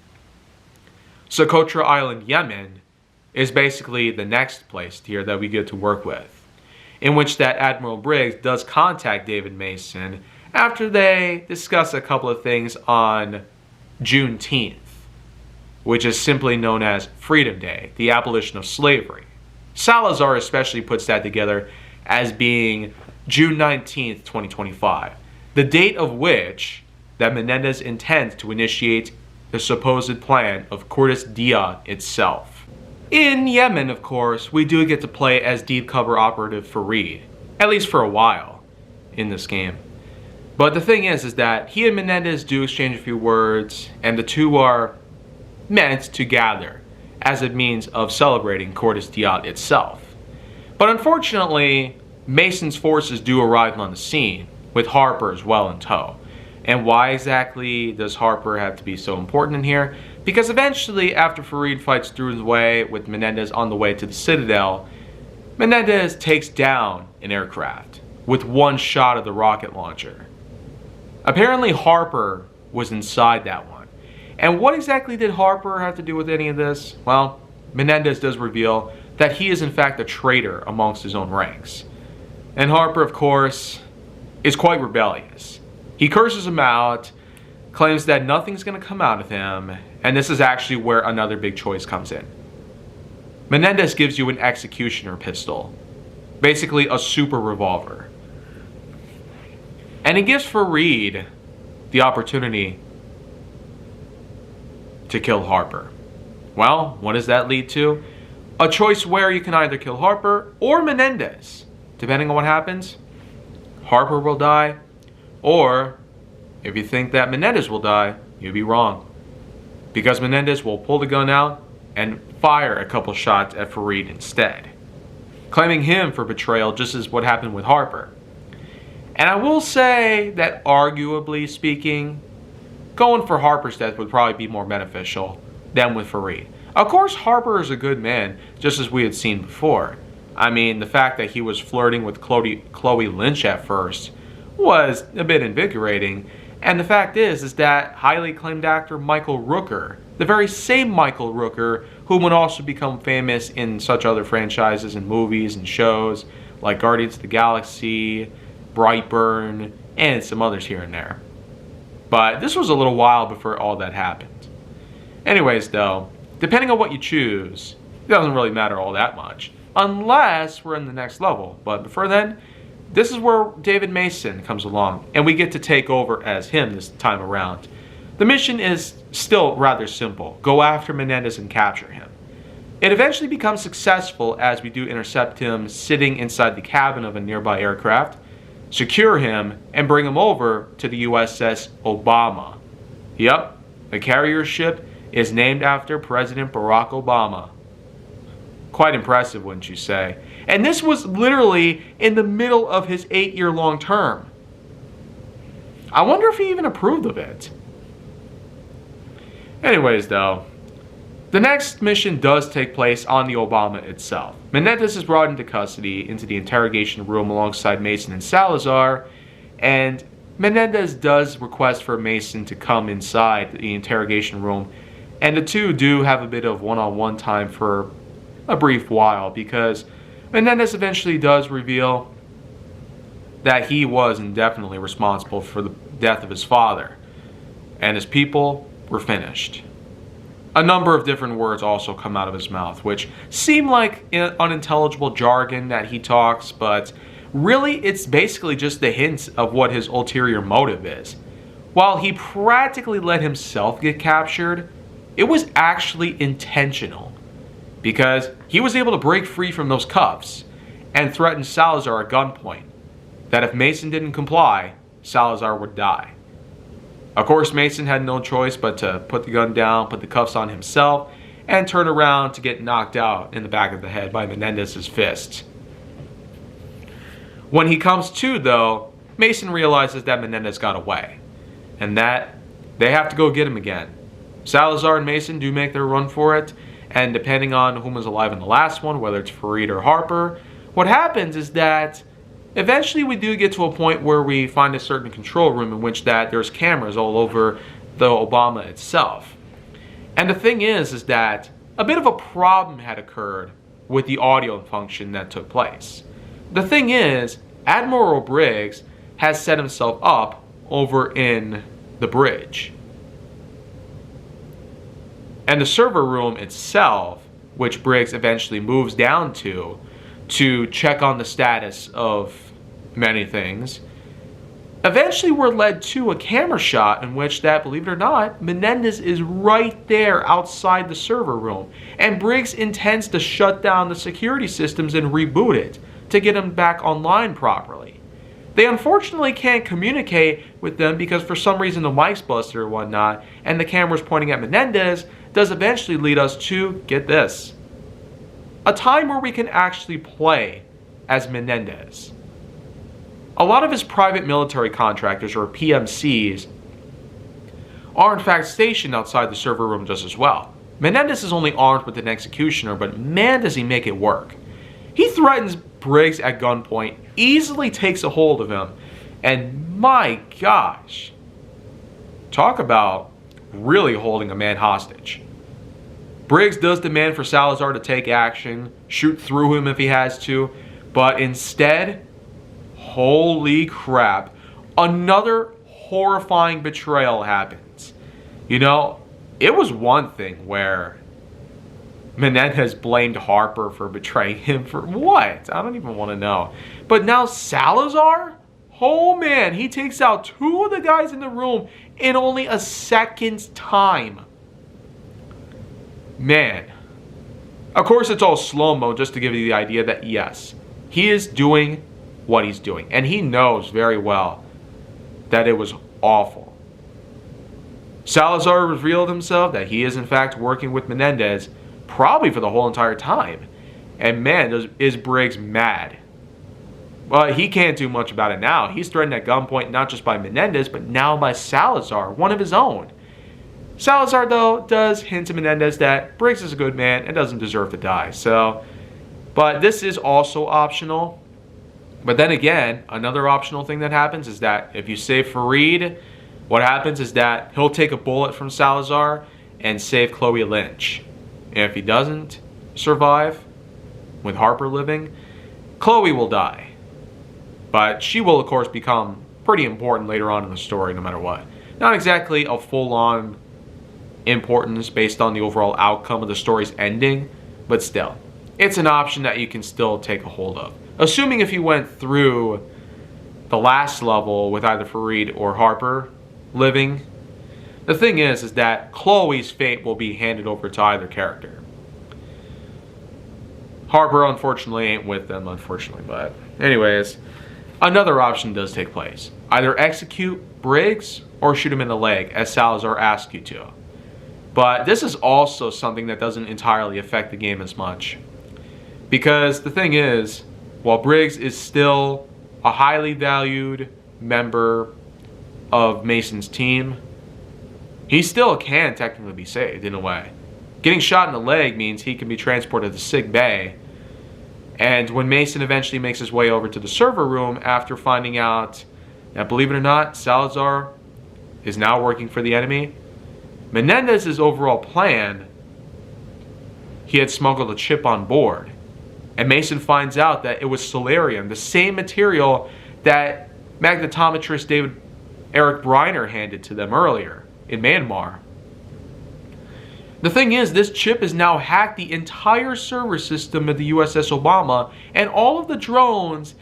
A: Socotra Island, Yemen, is basically the next place here that we get to work with, in which that Admiral Briggs does contact David Mason after they discuss a couple of things on Juneteenth, which is simply known as Freedom Day, the abolition of slavery. Salazar especially puts that together as being June 19th, 2025, the date of which that Menendez intends to initiate the supposed plan of Cortes Dia itself. In Yemen, of course, we do get to play as deep cover operative Fareed, at least for a while in this game. But the thing is that he and Menendez do exchange a few words, and the two are meant to gather as a means of celebrating Cortes Dia itself. But unfortunately, Mason's forces do arrive on the scene, with Harper as well in tow. And why exactly does Harper have to be so important in here? Because eventually, after Fareed fights through his way with Menendez on the way to the Citadel, Menendez takes down an aircraft with one shot of the rocket launcher. Apparently Harper was inside that one. And what exactly did Harper have to do with any of this? Well, Menendez does reveal that he is in fact a traitor amongst his own ranks. And Harper, of course, is quite rebellious. He curses him out, claims that nothing's going to come out of him, and this is actually where another big choice comes in. Menendez gives you an executioner pistol, basically a super revolver. And he gives Fareed the opportunity to kill Harper. Well, what does that lead to? A choice where you can either kill Harper or Menendez. Depending on what happens, Harper will die, or if you think that Menendez will die, you'd be wrong. Because Menendez will pull the gun out and fire a couple shots at Fareed instead, claiming him for betrayal, just as what happened with Harper. And I will say that arguably speaking, going for Harper's death would probably be more beneficial than with Fareed. Of course, Harper is a good man, just as we had seen before. I mean, the fact that he was flirting with Chloe Lynch at first was a bit invigorating. And the fact is that highly acclaimed actor Michael Rooker, the very same Michael Rooker who would also become famous in such other franchises and movies and shows like Guardians of the Galaxy, Brightburn, and some others here and there. But this was a little while before all that happened. Anyways, though, depending on what you choose, it doesn't really matter all that much, unless we're in the next level. But before then, this is where David Mason comes along, and we get to take over as him this time around. The mission is still rather simple. Go after Menendez and capture him. It eventually becomes successful as we do intercept him sitting inside the cabin of a nearby aircraft, secure him, and bring him over to the USS Obama. Yep, the carrier ship is named after President Barack Obama. Quite impressive, wouldn't you say? And this was literally in the middle of his 8-year-long term. I wonder if he even approved of it. Anyways, though, The next mission does take place on the Obama itself. Menendez is brought into custody into the interrogation room alongside Mason and Salazar, and Menendez does request for Mason to come inside the interrogation room, and the two do have a bit of one-on-one time for a brief while, because Menendez eventually does reveal that he was indefinitely responsible for the death of his father, and his people were finished. A number of different words also come out of his mouth, which seem like unintelligible jargon that he talks, but really it's basically just the hints of what his ulterior motive is. While he practically let himself get captured, it was actually intentional, because he was able to break free from those cuffs and threaten Salazar at gunpoint that if Mason didn't comply, Salazar would die. Of course, Mason had no choice but to put the gun down, put the cuffs on himself, and turn around to get knocked out in the back of the head by Menendez's fist. When he comes to, though, Mason realizes that Menendez got away, and that they have to go get him again. Salazar and Mason do make their run for it, and depending on whom was alive in the last one, whether it's Fareed or Harper, what happens is that eventually we do get to a point where we find a certain control room in which that there's cameras all over the Obama itself. And the thing is that a bit of a problem had occurred with the audio function that took place. The thing is, Admiral Briggs has set himself up over in the bridge. And the server room itself, which Briggs eventually moves down to check on the status of many things, eventually we're led to a camera shot in which that, believe it or not, Menendez is right there outside the server room. And Briggs intends to shut down the security systems and reboot it to get him back online properly. They unfortunately can't communicate with them because for some reason the mic's busted or whatnot, and the camera's pointing at Menendez does eventually lead us to, get this, a time where we can actually play as Menendez. A lot of his private military contractors, or PMCs, are in fact stationed outside the server room just as well. Menendez is only armed with an executioner, but man does he make it work. He threatens Briggs at gunpoint, easily takes a hold of him, and my gosh, talk about really holding a man hostage. Briggs does demand for Salazar to take action, shoot through him if he has to, but instead, holy crap, another horrifying betrayal happens. You know, it was one thing where Menendez blamed Harper for betraying him for what? I don't even want to know. But now Salazar? Oh man, he takes out two of the guys in the room in only a second's time. Man. Of course, it's all slow-mo just to give you the idea that, yes, he is doing what he's doing. And he knows very well that it was awful. Salazar revealed himself that he is, in fact, working with Menendez probably for the whole entire time. And man, is Briggs mad. Well, he can't do much about it now. He's threatened at gunpoint not just by Menendez, but now by Salazar, one of his own. Salazar, though, does hint to Menendez that Briggs is a good man and doesn't deserve to die. But this is also optional. But then again, another optional thing that happens is that if you save Fareed, what happens is that he'll take a bullet from Salazar and save Chloe Lynch. And if he doesn't survive, with Harper living, Chloe will die. But she will, of course, become pretty important later on in the story, no matter what. Not exactly a full-on importance based on the overall outcome of the story's ending, but still, it's an option that you can still take a hold of. Assuming if you went through the last level with either Fareed or Harper living, the thing is that Chloe's fate will be handed over to either character. Harper, unfortunately, ain't with them, unfortunately, but anyways, another option does take place. Either execute Briggs or shoot him in the leg, as Salazar asks you to. But this is also something that doesn't entirely affect the game as much. Because the thing is, while Briggs is still a highly valued member of Mason's team, he still can technically be saved in a way. Getting shot in the leg means he can be transported to sick bay. And when Mason eventually makes his way over to the server room after finding out that, believe it or not, Salazar is now working for the enemy, Menendez's overall plan, he had smuggled a chip on board. And Mason finds out that it was Solarium, the same material that magnetometrist Eric Briner handed to them earlier in Myanmar. The thing is, this chip has now hacked the entire server system of the USS Obama, and all of the drones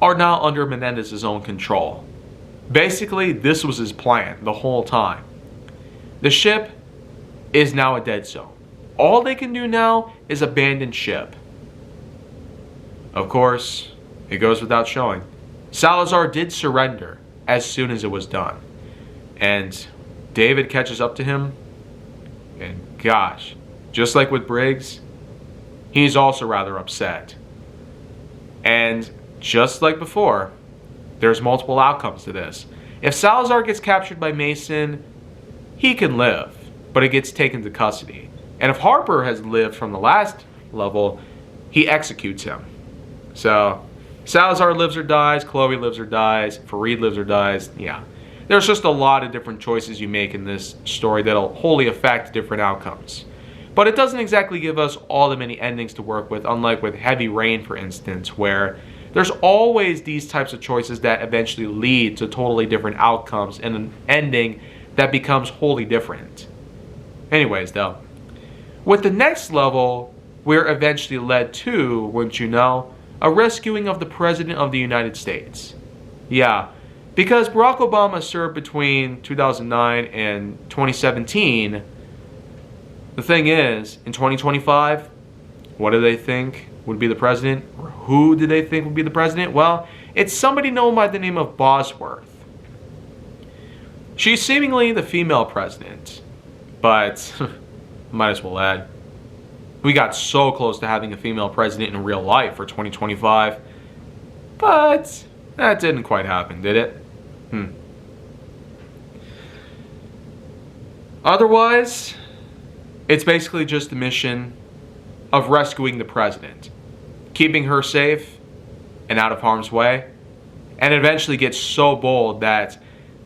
A: are now under Menendez's own control. Basically, this was his plan the whole time. The ship is now a dead zone. All they can do now is abandon ship. Of course, it goes without showing, Salazar did surrender as soon as it was done. And David catches up to him, and gosh, just like with Briggs, he's also rather upset. And just like before, there's multiple outcomes to this. If Salazar gets captured by Mason, he can live, but it gets taken to custody. And if Harper has lived from the last level, he executes him. So Salazar lives or dies, Chloe lives or dies, Farid lives or dies. Yeah, there's just a lot of different choices you make in this story that'll wholly affect different outcomes. But it doesn't exactly give us all the many endings to work with, unlike with Heavy Rain, for instance, where there's always these types of choices that eventually lead to totally different outcomes and an ending that becomes wholly different. Anyways, though, with the next level, we're eventually led to, wouldn't you know, a rescuing of the President of the United States. Yeah, because Barack Obama served between 2009 and 2017, the thing is, in 2025, what do they think would be the president? Or who do they think would be the president? Well, it's somebody known by the name of Bosworth. She's seemingly the female president, but might as well add, we got so close to having a female president in real life for 2025, but that didn't quite happen, did it? Otherwise, it's basically just the mission of rescuing the president, keeping her safe and out of harm's way, and eventually gets so bold that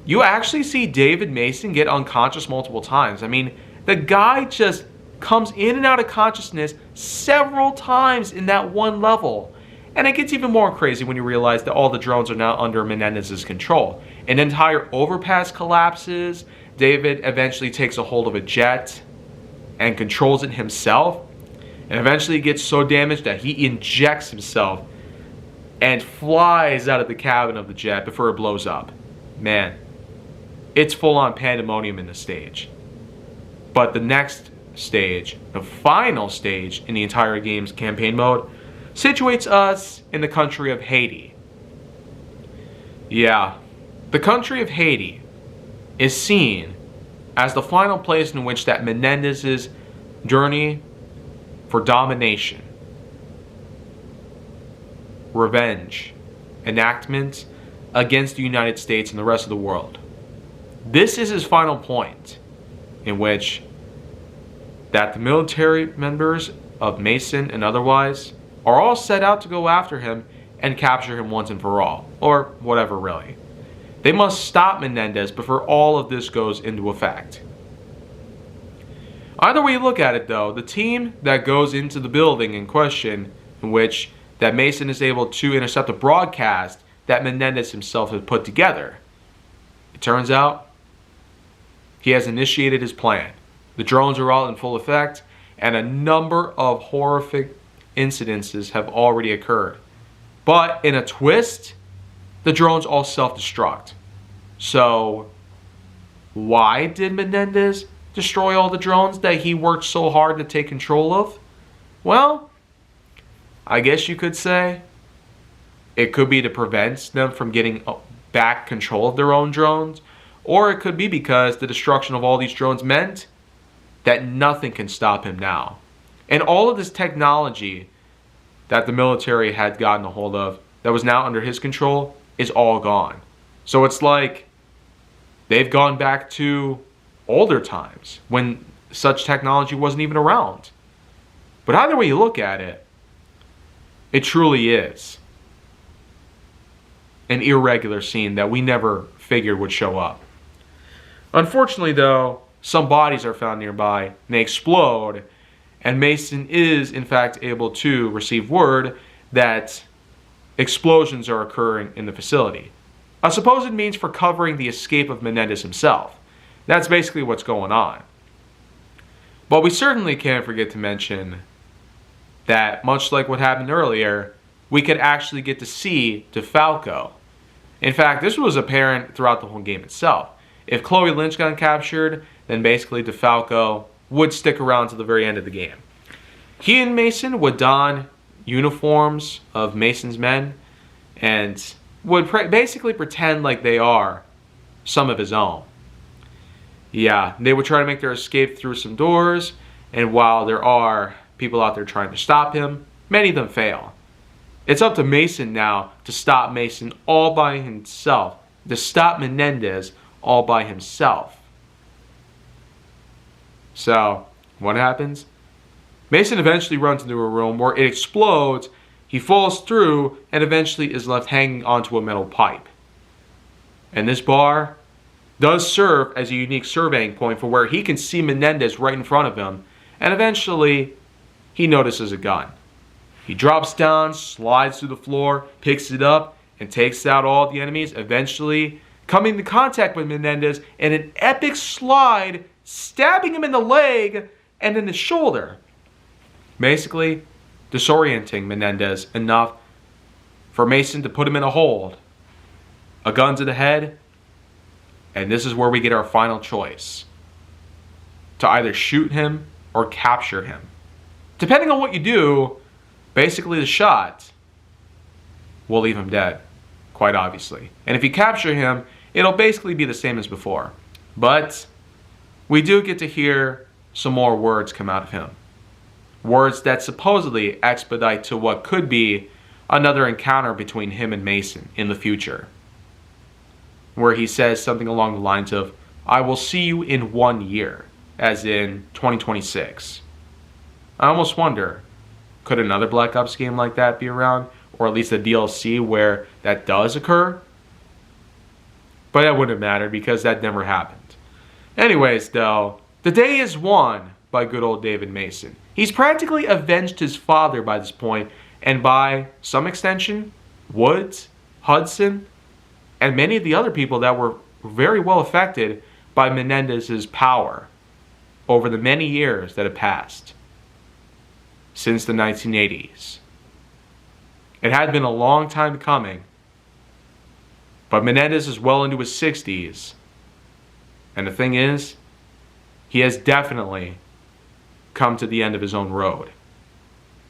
A: you actually see David Mason get unconscious multiple times. I mean, the guy just comes in and out of consciousness several times in that one level. And it gets even more crazy when you realize that all the drones are now under Menendez's control. An entire overpass collapses. David eventually takes a hold of a jet and controls it himself. And eventually gets so damaged that he injects himself and flies out of the cabin of the jet before it blows up. Man, it's full-on pandemonium in the stage. But the next stage, the final stage in the entire game's campaign mode, situates us in the country of Haiti. Yeah, the country of Haiti is seen as the final place in which that Menendez's journey for domination, revenge, enactment against the United States and the rest of the world. This is his final point, in which that the military members of Mason and otherwise are all set out to go after him and capture him once and for all, or whatever really. They must stop Menendez before all of this goes into effect. Either way you look at it though, the team that goes into the building in question, in which that Mason is able to intercept a broadcast that Menendez himself has put together, it turns out he has initiated his plan. The drones are all in full effect, and a number of horrific incidences have already occurred. But in a twist, the drones all self-destruct. So, why did Menendez destroy all the drones that he worked so hard to take control of? Well, I guess you could say it could be to prevent them from getting back control of their own drones, or it could be because the destruction of all these drones meant that nothing can stop him now. And all of this technology that the military had gotten a hold of that was now under his control is all gone. So it's like they've gone back to older times when such technology wasn't even around. But either way you look at it, it truly is an irregular scene that we never figured would show up. Unfortunately, though, some bodies are found nearby, and they explode, and Mason is, in fact, able to receive word that explosions are occurring in the facility. A supposed means for covering the escape of Menendez himself. That's basically what's going on. But we certainly can't forget to mention that, much like what happened earlier, we could actually get to see DeFalco. In fact, this was apparent throughout the whole game itself. If Chloe Lynch got captured, then basically DeFalco would stick around to the very end of the game. He and Mason would don uniforms of Mason's men and would basically pretend like they are some of his own. Yeah, they would try to make their escape through some doors, and while there are people out there trying to stop him, many of them fail. It's up to Mason now to stop Mason all by himself, to stop Menendez all by himself. So, what happens? Mason eventually runs into a room where it explodes, he falls through, and eventually is left hanging onto a metal pipe. And this bar does serve as a unique surveying point for where he can see Menendez right in front of him, and eventually he notices a gun. He drops down, slides through the floor, picks it up, and takes out all the enemies, eventually coming into contact with Menendez in an epic slide, stabbing him in the leg and in the shoulder. Basically, disorienting Menendez enough for Mason to put him in a hold. A gun to the head, and this is where we get our final choice. To either shoot him or capture him. Depending on what you do, basically the shot will leave him dead, quite obviously. And if you capture him, it'll basically be the same as before. But we do get to hear some more words come out of him. Words that supposedly expedite to what could be another encounter between him and Mason in the future. Where he says something along the lines of, "I will see you in 1 year," as in 2026. I almost wonder, could another Black Ops game like that be around? Or at least a DLC where that does occur? But that wouldn't matter because that never happened. Anyways, though, the day is won by good old David Mason. He's practically avenged his father by this point, and by some extension, Woods, Hudson, and many of the other people that were very well affected by Menendez's power over the many years that have passed since the 1980s. It had been a long time coming, but Menendez is well into his 60s, and the thing is, he has definitely come to the end of his own road,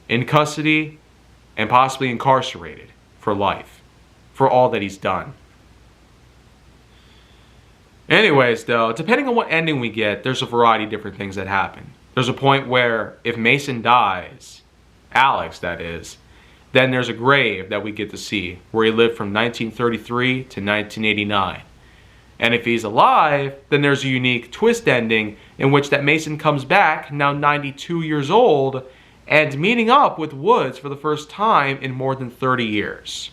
A: in custody and possibly incarcerated for life, for all that he's done. Anyways, though, depending on what ending we get, there's a variety of different things that happen. There's a point where if Mason dies, Alex that is, then there's a grave that we get to see where he lived from 1933 to 1989. And if he's alive, then there's a unique twist ending in which that Mason comes back, now 92 years old, and meeting up with Woods for the first time in more than 30 years.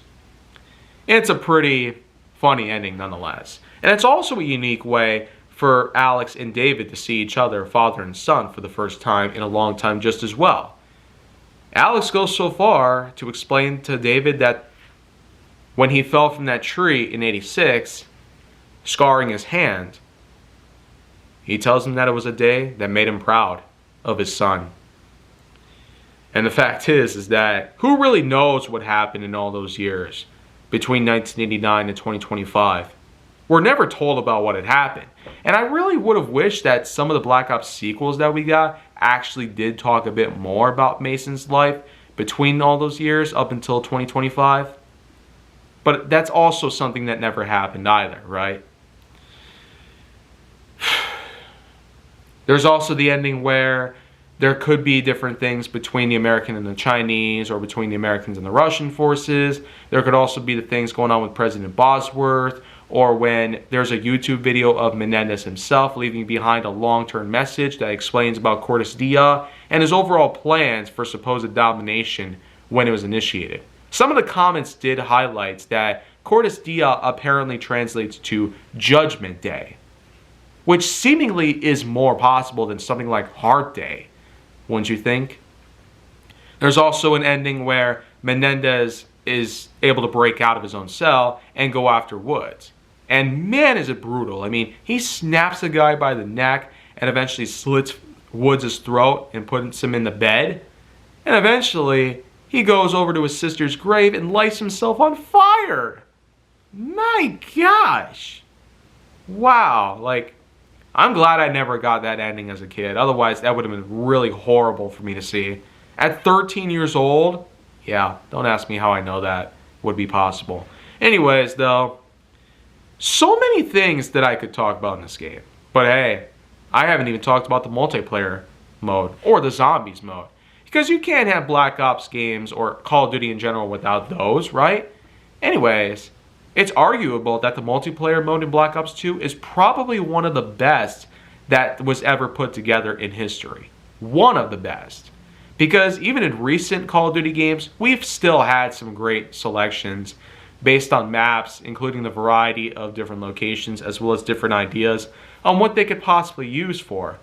A: It's a pretty funny ending nonetheless. And it's also a unique way for Alex and David to see each other, father and son, for the first time in a long time just as well. Alex goes so far to explain to David that when he fell from that tree in '86, scarring his hand, he tells him that it was a day that made him proud of his son. And the fact is that who really knows what happened in all those years between 1989 and 2025? We're never told about what had happened. And I really would have wished that some of the Black Ops sequels that we got actually did talk a bit more about Mason's life between all those years up until 2025. But that's also something that never happened either, right? There's also the ending where there could be different things between the American and the Chinese, or between the Americans and the Russian forces. There could also be the things going on with President Bosworth, or when there's a YouTube video of Menendez himself leaving behind a long-term message that explains about Cortes Dia and his overall plans for supposed domination when it was initiated. Some of the comments did highlight that Cortes Dia apparently translates to Judgment Day, which seemingly is more possible than something like Heart Day, wouldn't you think? There's also an ending where Menendez is able to break out of his own cell and go after Woods. And man, is it brutal. I mean, he snaps a guy by the neck and eventually slits Woods' throat and puts him in the bed. And eventually, he goes over to his sister's grave and lights himself on fire. My gosh. Wow. Like, I'm glad I never got that ending as a kid. Otherwise, that would have been really horrible for me to see. At 13 years old, yeah, don't ask me how I know that would be possible. Anyways, though, so many things that I could talk about in this game. But hey, I haven't even talked about the multiplayer mode or the zombies mode. Because you can't have Black Ops games or Call of Duty in general without those, right? Anyways, it's arguable that the multiplayer mode in Black Ops 2 is probably one of the best that was ever put together in history. One of the best. Because even in recent Call of Duty games, we've still had some great selections based on maps, including the variety of different locations, as well as different ideas on what they could possibly use for.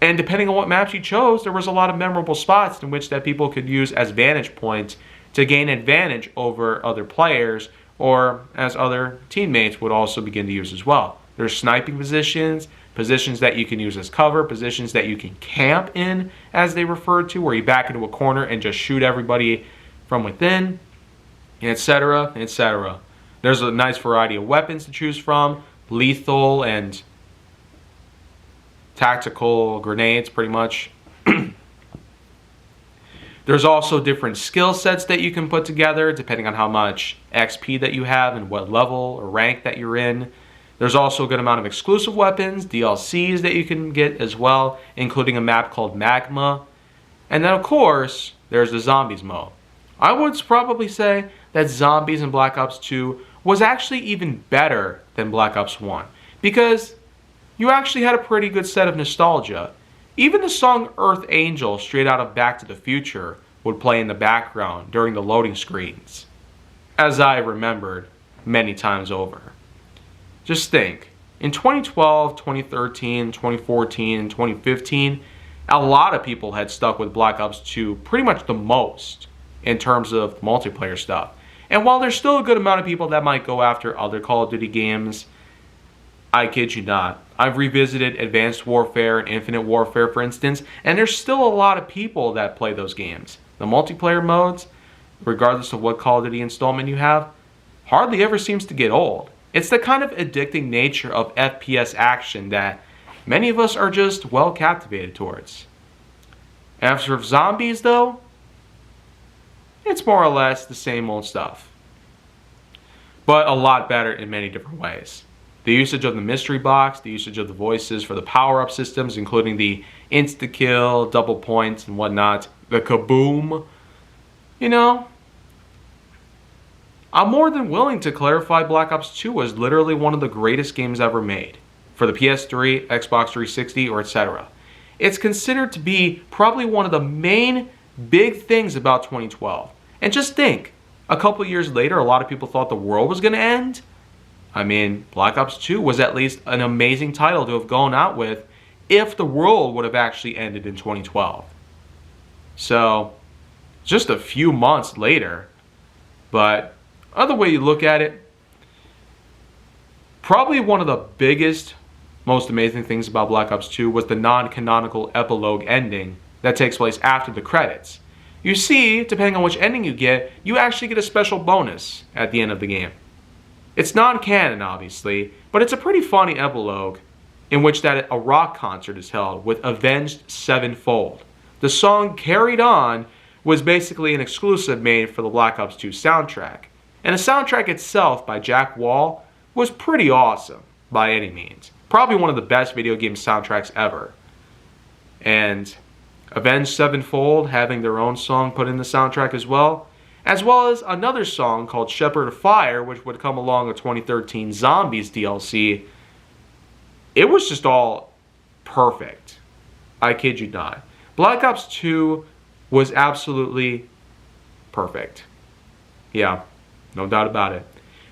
A: And depending on what maps you chose, there was a lot of memorable spots in which that people could use as vantage points to gain advantage over other players, or as other teammates would also begin to use as well. There's sniping positions, positions that you can use as cover, positions that you can camp in, as they refer to, where you back into a corner and just shoot everybody from within, etc., etc. There's a nice variety of weapons to choose from, lethal and tactical grenades, pretty much. There's also different skill sets that you can put together, depending on how much XP that you have and what level or rank that you're in. There's also a good amount of exclusive weapons, DLCs that you can get as well, including a map called Magma. And then, of course, there's the Zombies mode. I would probably say that Zombies in Black Ops 2 was actually even better than Black Ops 1, because you actually had a pretty good set of nostalgia. Even the song Earth Angel, straight out of Back to the Future, would play in the background during the loading screens, as I remembered many times over. Just think, in 2012, 2013, 2014, and 2015, a lot of people had stuck with Black Ops 2 pretty much the most in terms of multiplayer stuff. And while there's still a good amount of people that might go after other Call of Duty games, I kid you not, I've revisited Advanced Warfare and Infinite Warfare, for instance, and there's still a lot of people that play those games. The multiplayer modes, regardless of what Call of Duty installment you have, hardly ever seems to get old. It's the kind of addicting nature of FPS action that many of us are just well captivated towards. As for Zombies, though, it's more or less the same old stuff, but a lot better in many different ways. The usage of the mystery box, the usage of the voices for the power-up systems, including the insta-kill, double points, and whatnot, the kaboom. You know, I'm more than willing to clarify Black Ops 2 was literally one of the greatest games ever made for the PS3, Xbox 360, or etc. It's considered to be probably one of the main big things about 2012. And just think, a couple years later, a lot of people thought the world was going to end. I mean, Black Ops 2 was at least an amazing title to have gone out with if the world would have actually ended in 2012. So, just a few months later. But, other way you look at it, probably one of the biggest, most amazing things about Black Ops 2 was the non-canonical epilogue ending that takes place after the credits. You see, depending on which ending you get, you actually get a special bonus at the end of the game. It's non-canon, obviously, but it's a pretty funny epilogue in which that a rock concert is held with Avenged Sevenfold. The song Carried On was basically an exclusive made for the Black Ops 2 soundtrack. And the soundtrack itself by Jack Wall was pretty awesome, by any means. Probably one of the best video game soundtracks ever. And Avenged Sevenfold having their own song put in the soundtrack as well, as well as another song called Shepherd of Fire, which would come along with 2013 Zombies DLC. It was just all perfect. I kid you not. Black Ops 2 was absolutely perfect. Yeah, no doubt about it.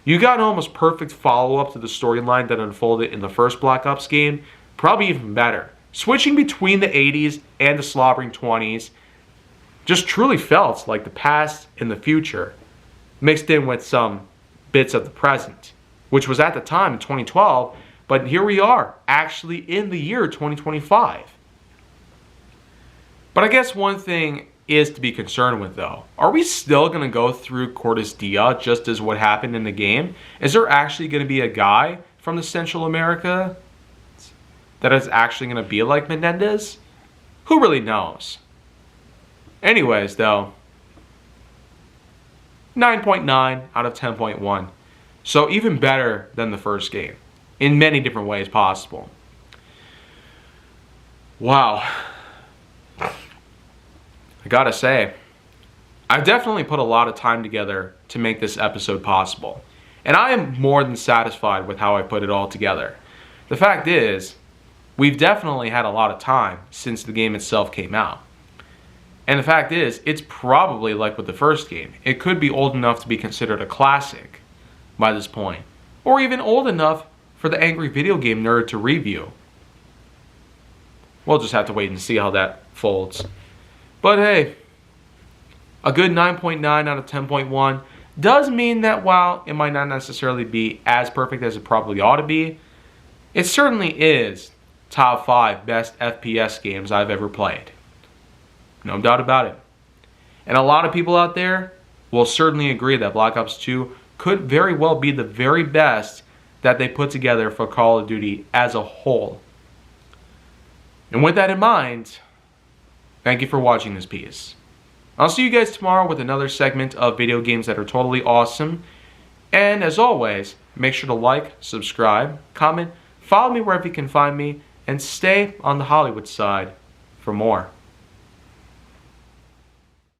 A: You got an almost perfect follow-up to the storyline that unfolded in the first Black Ops game, probably even better. Switching between the 80s and the slobbering 20s just truly felt like the past and the future, mixed in with some bits of the present, which was at the time in 2012, but here we are, actually in the year 2025. But I guess one thing is to be concerned with, though. Are we still going to go through Cortes Dia just as what happened in the game? Is there actually going to be a guy from the Central America that is actually going to be like Menendez? Who really knows? Anyways, though, 9.9 out of 10.1. So even better than the first game in many different ways possible. Wow. I gotta say, I definitely put a lot of time together to make this episode possible. And I am more than satisfied with how I put it all together. The fact is, we've definitely had a lot of time since the game itself came out. And the fact is, it's probably like with the first game. It could be old enough to be considered a classic by this point. Or even old enough for the angry video game nerd to review. We'll just have to wait and see how that folds. But hey, a good 9.9 out of 10.1 does mean that while it might not necessarily be as perfect as it probably ought to be, it certainly is top 5 best FPS games I've ever played. No doubt about it. And a lot of people out there will certainly agree that Black Ops 2 could very well be the very best that they put together for Call of Duty as a whole. And with that in mind, thank you for watching this piece. I'll see you guys tomorrow with another segment of video games that are totally awesome. And as always, make sure to like, subscribe, comment, follow me wherever you can find me, and stay on the Hollywood side for more.